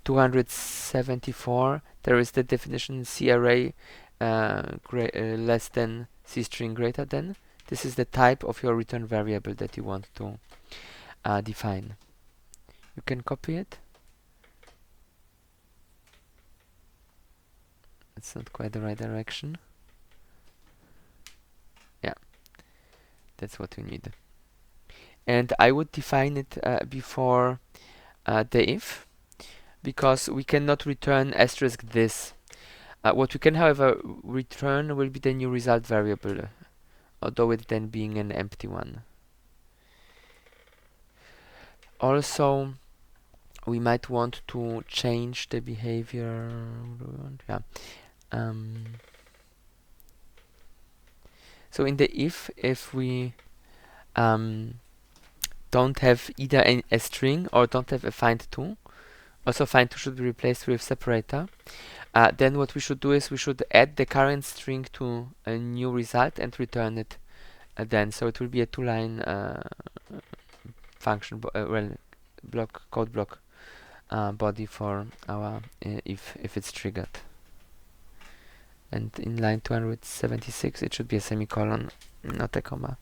274, there is the definition C array less than C string greater than. This is the type of your return variable that you want to define. You can copy it. It's not quite the right direction. Yeah, that's what you need. And I would define it before the if, because we cannot return asterisk this. What we can, however, return will be the new result variable, although it then being an empty one. Also, we might want to change the behavior. Yeah. So in the if we don't have either a string or don't have a find2, also find2 should be replaced with separator. Then what we should do is we should add the current string to a new result and return it then. So it will be a two-line function, code block body for our if it's triggered. And in line 276 it should be a semicolon, not a comma.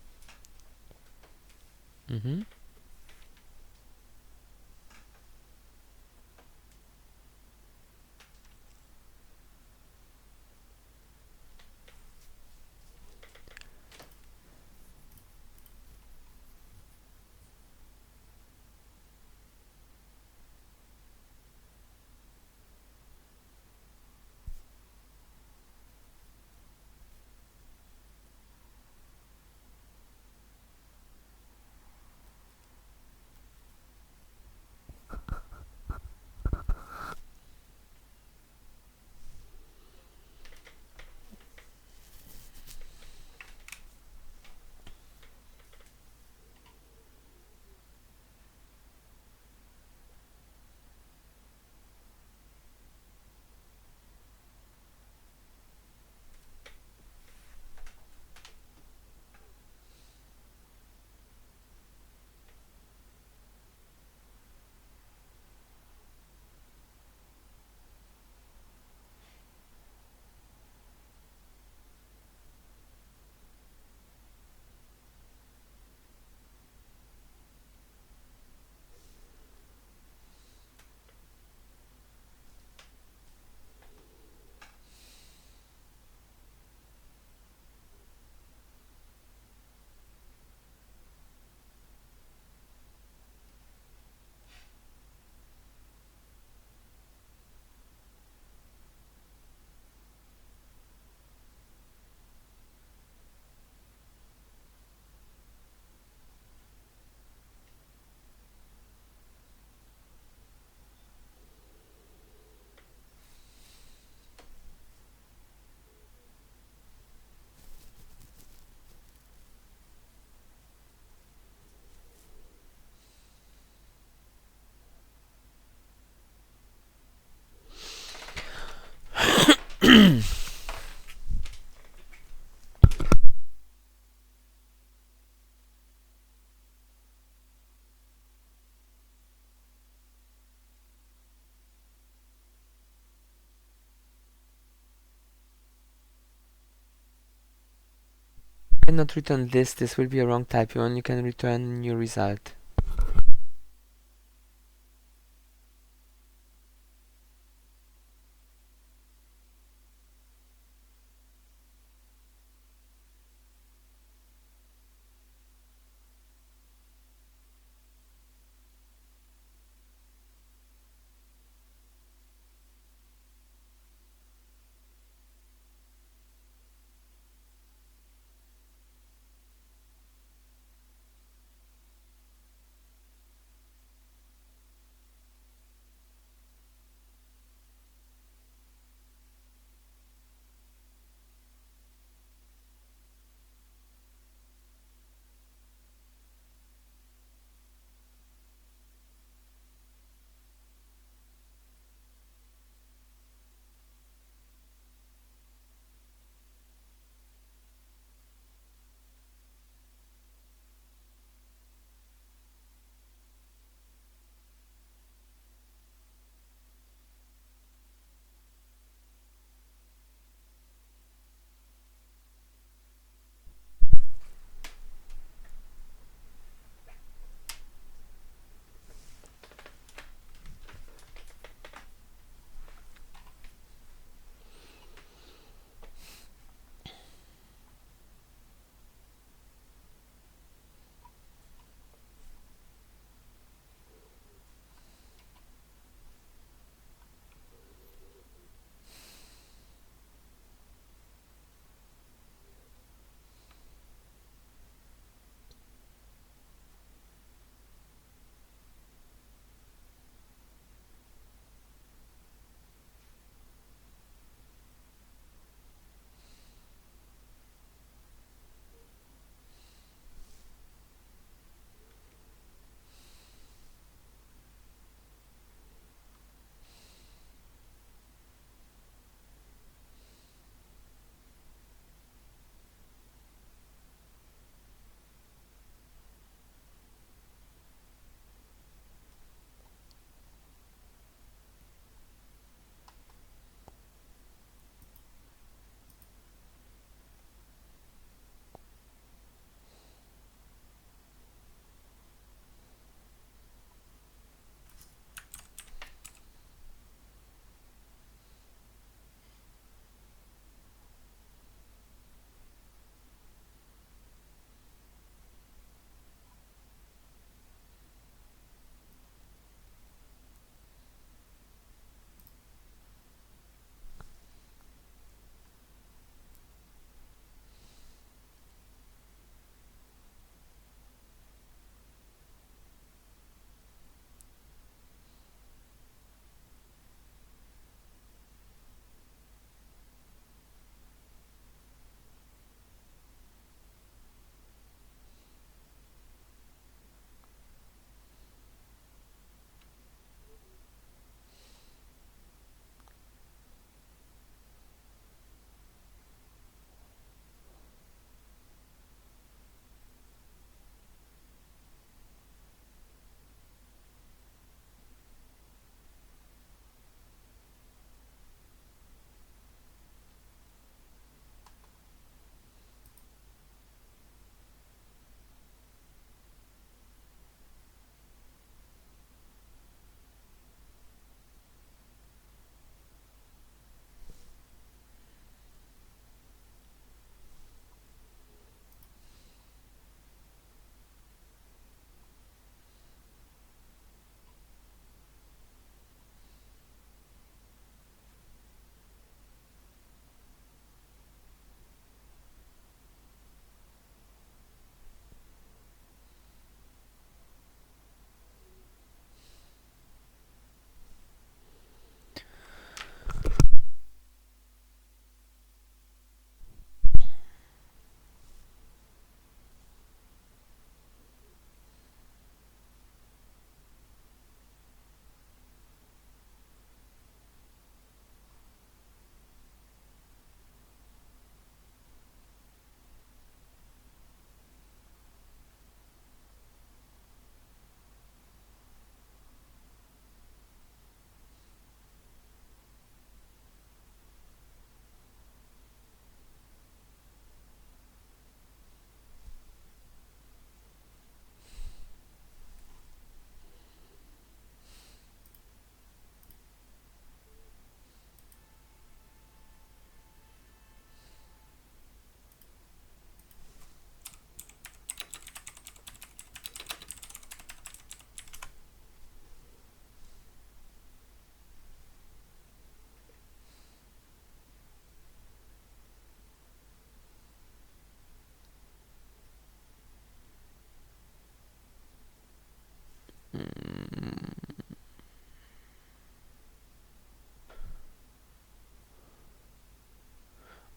cannot return this will be a wrong type. You only can return new result.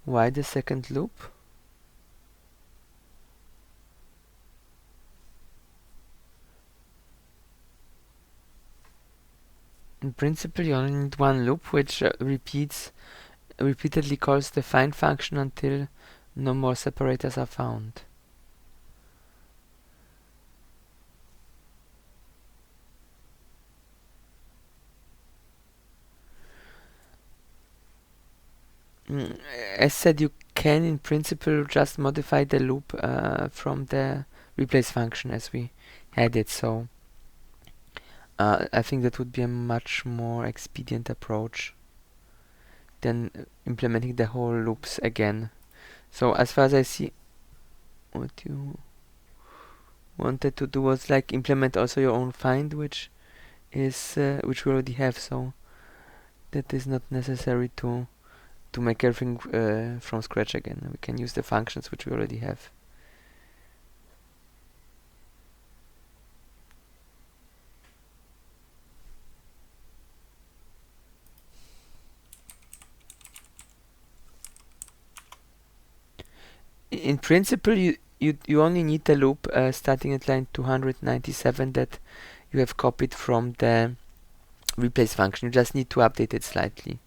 Why the second loop? In principle, you only need one loop which repeatedly calls the find function until no more separators are found. As said, you can in principle just modify the loop from the replace function as we had it, so I think that would be a much more expedient approach than implementing the whole loops again. So as far as I see, what you wanted to do was like implement also your own find, which is which we already have, so that is not necessary to make everything from scratch again. We can use the functions which we already have. In principle, you only need the loop starting at line 297 that you have copied from the replace function. You just need to update it slightly.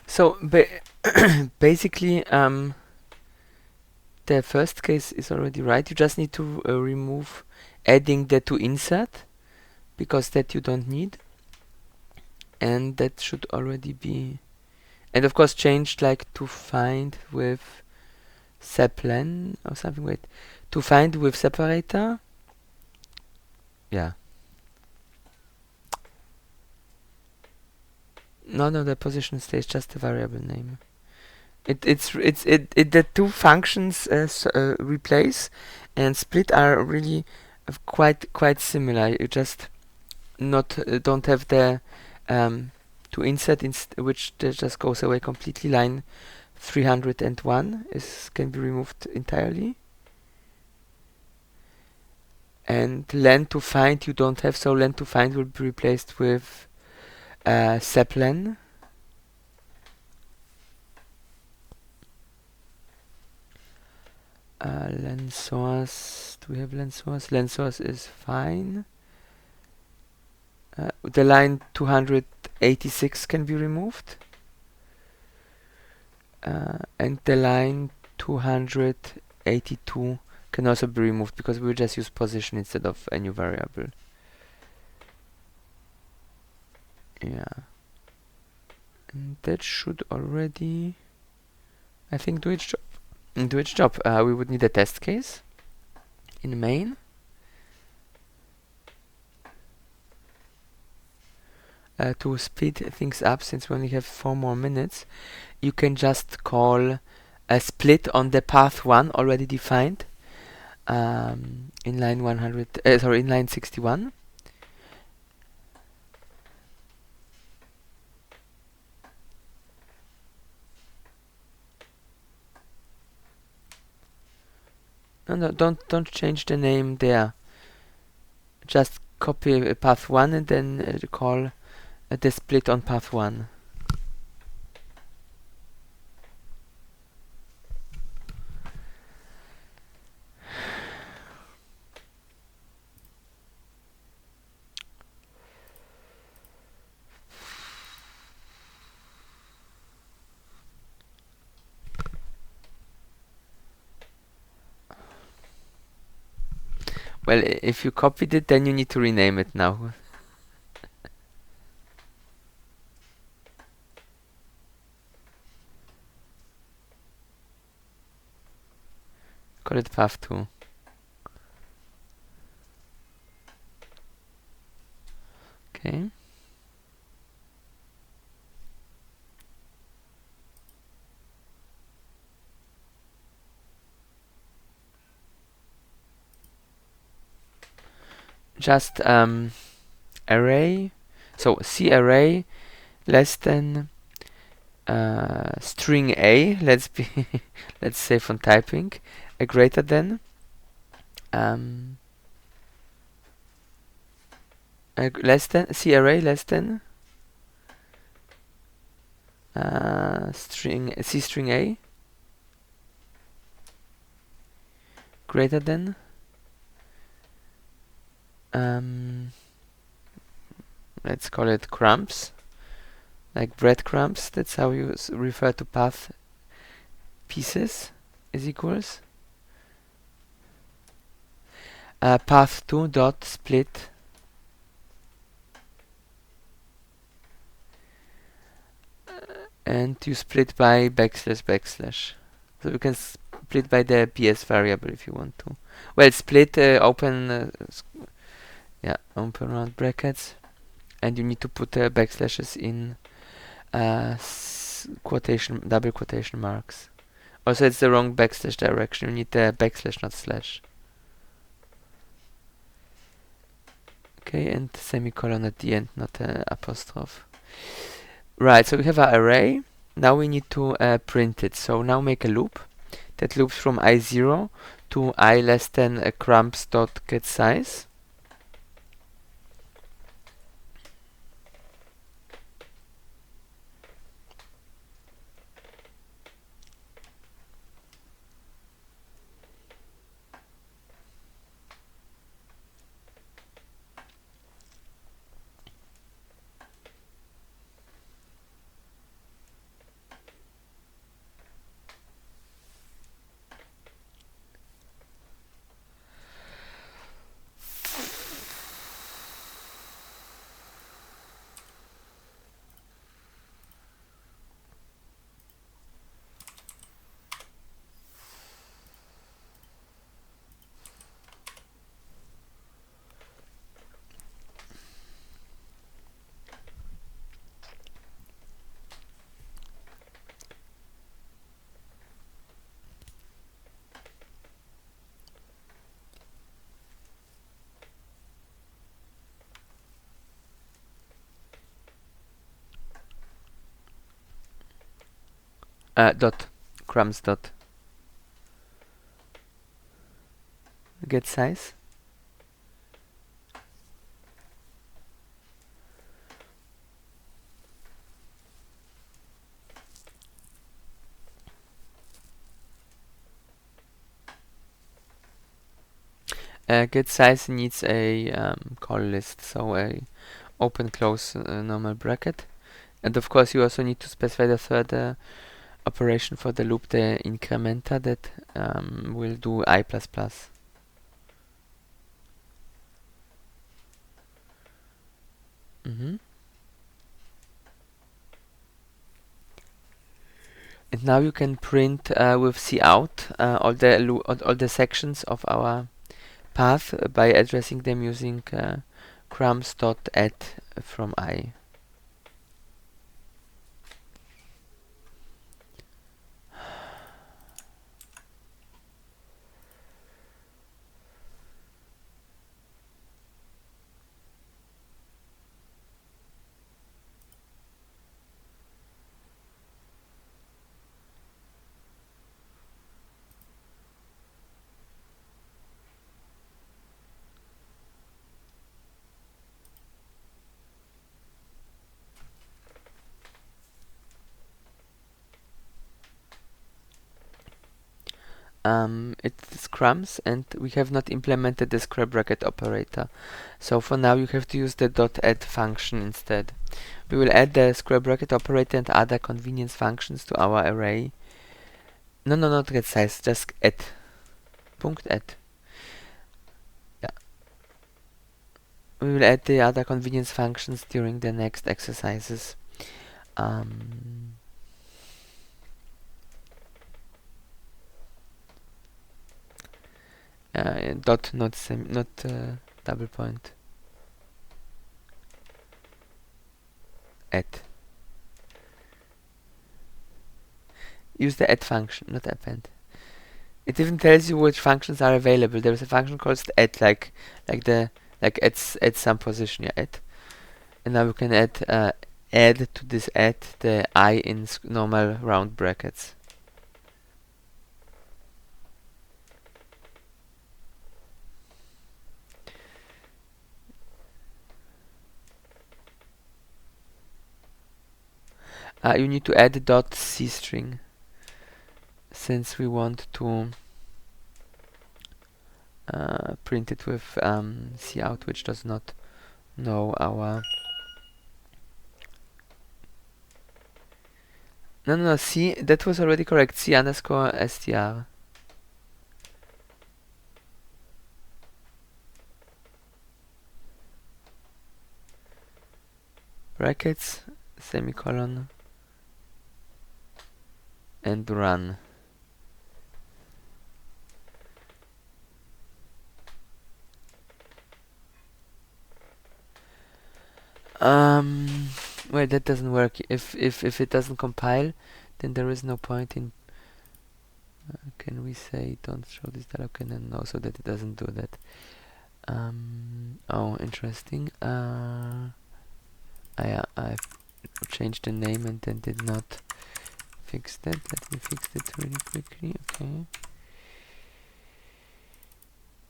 So basically, the first case is already right. You just need to remove adding the to insert, because that you don't need, and that should already be, and of course changed like to find with seplen or something. Wait, to find with separator. Yeah. No, the position stays just a variable name. The two functions replace and split are really quite similar. You just not don't have the to insert which just goes away completely. Line 301 can be removed entirely, and len to find you don't have, so len to find will be replaced with seplen. Len source, do we have len source? Len source is fine. The line 286 can be removed. And the line 282 can also be removed because we just use position instead of a new variable. Yeah. And that should already, I think, do its job. We would need a test case in main. To speed things up, since we only have 4 more minutes, you can just call a split on the path 1 already defined in line 61. No, don't change the name there. Just copy path 1 and then call the split on path 1. Well, if you copied it, then you need to rename it now. Call it path 2. Okay. Just array, so C array less than string A, let's say from typing, a greater than less than C array less than string C string A greater than let's call it crumbs, like breadcrumbs. That's how you refer to path pieces, is equals path 2 dot split and you split by backslash. So you can split by the PS variable if you want to. Well, split open round brackets, and you need to put backslashes in double quotation marks. Also, it's the wrong backslash direction. You need the backslash, not slash. Okay, and semicolon at the end, not apostrophe. Right, so we have our array. Now we need to print it. So now make a loop that loops from I0 to I less than crumbs dot get size. Dot crumbs dot get size. Get size needs a call list, so a open close normal bracket, and of course you also need to specify the third operation for the loop, the incrementer that will do I++. And now you can print with cout all the sections of our path by addressing them using crumbs.add from I. It's crumbs, and we have not implemented the square bracket operator. So for now you have to use the .add function instead. We will add the square bracket operator and other convenience functions to our array. No, not get size, just add. Punkt add. Yeah. We will add the other convenience functions during the next exercises. Dot, not double point. Add. Use the add function, not append. It even tells you which functions are available. There is a function called add, like add some position, yeah, add. And now we can add to this add the I in normal round brackets. You need to add a .c string, since we want to print it with cout, which does not know our... No, C, that was already correct, C underscore str. Brackets, semicolon, and run. Well, that doesn't work. If it doesn't compile, then there is no point in... can we say don't show this dialog? Okay, no, so that it doesn't do that. Oh, interesting. I've changed the name and then did not fix that. Let me fix it really quickly. Okay.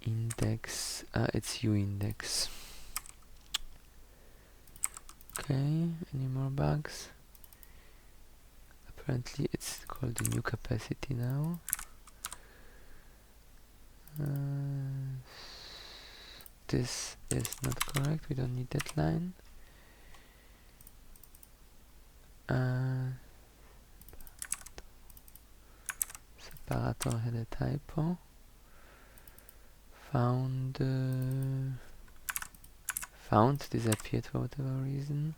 Index. It's uindex. Okay. Any more bugs? Apparently, it's called the new capacity now. This is not correct. We don't need that line. Separator had a typo. Found disappeared for whatever reason.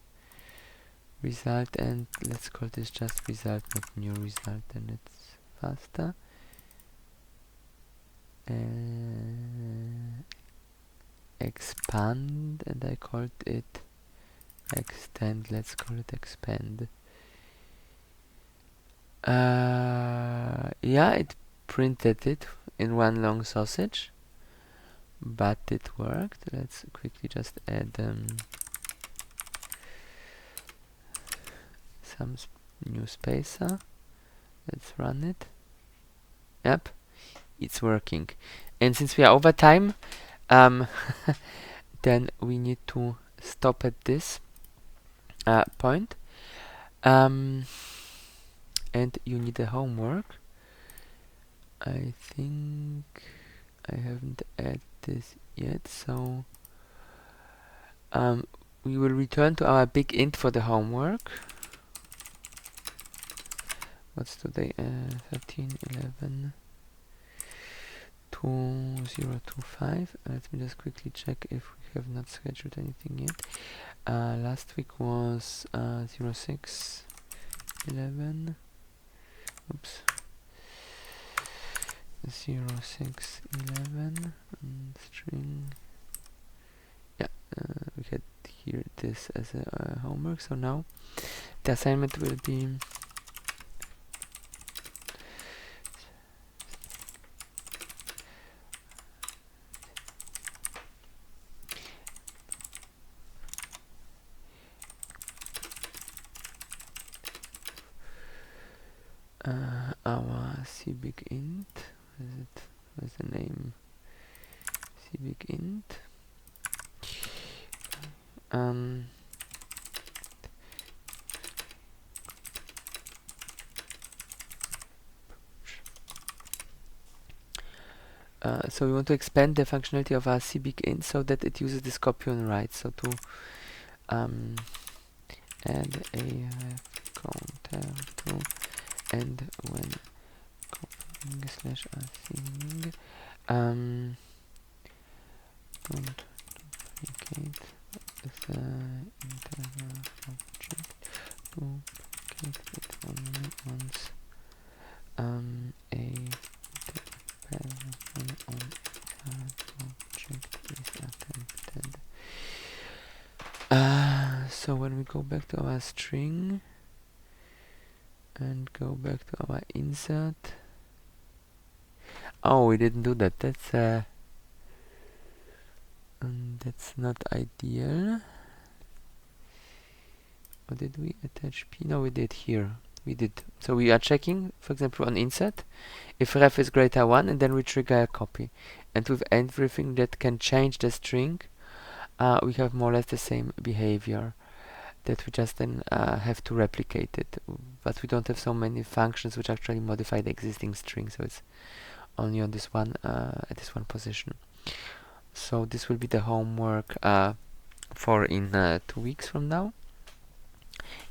Result, and let's call this just result, not new result, and it's faster. Expand, and I called it extend. Let's call it expand. Yeah, it printed it in one long sausage, but it worked. Let's quickly just add some new spacer. Let's run it. Yep, it's working. And since we are over time, then we need to stop at this point. And you need a homework. I think I haven't added this yet, so we will return to our big int for the homework. What's today? 13/11 2025. Let me just quickly check if we have not scheduled anything yet. Last week was 06/11. oops, 0611 string. Yeah, we had here this as a homework. So now the assignment will be our cbigint. What's the name? cbigint. So we want to expand the functionality of our cbigint so that it uses this copy on write. So to add a ref counter to and when copying slash async, don't duplicate the internal object, duplicate it only once a development on object is attempted. So when we go back to our string and go back to our insert, oh, we didn't do that. That's not ideal. Or did we attach p? No, we did here. We did. So we are checking, for example, on insert, if ref is greater 1, and then we trigger a copy. And with everything that can change the string, we have more or less the same behavior, that we just then have to replicate it. But we don't have so many functions which actually modify the existing string, so it's only on this one at this one position. So this will be the homework for in 2 weeks from now.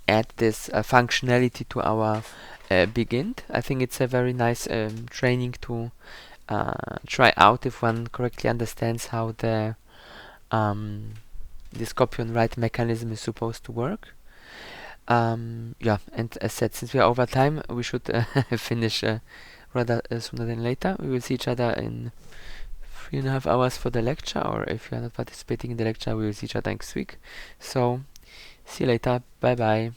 Add this functionality to our Bigint. I think it's a very nice training to try out if one correctly understands how the this copy on write mechanism is supposed to work. Yeah, and as said, since we are over time, we should finish rather sooner than later. We will see each other in 3.5 hours for the lecture, or if you are not participating in the lecture, we will see each other next week. So, see you later. Bye bye.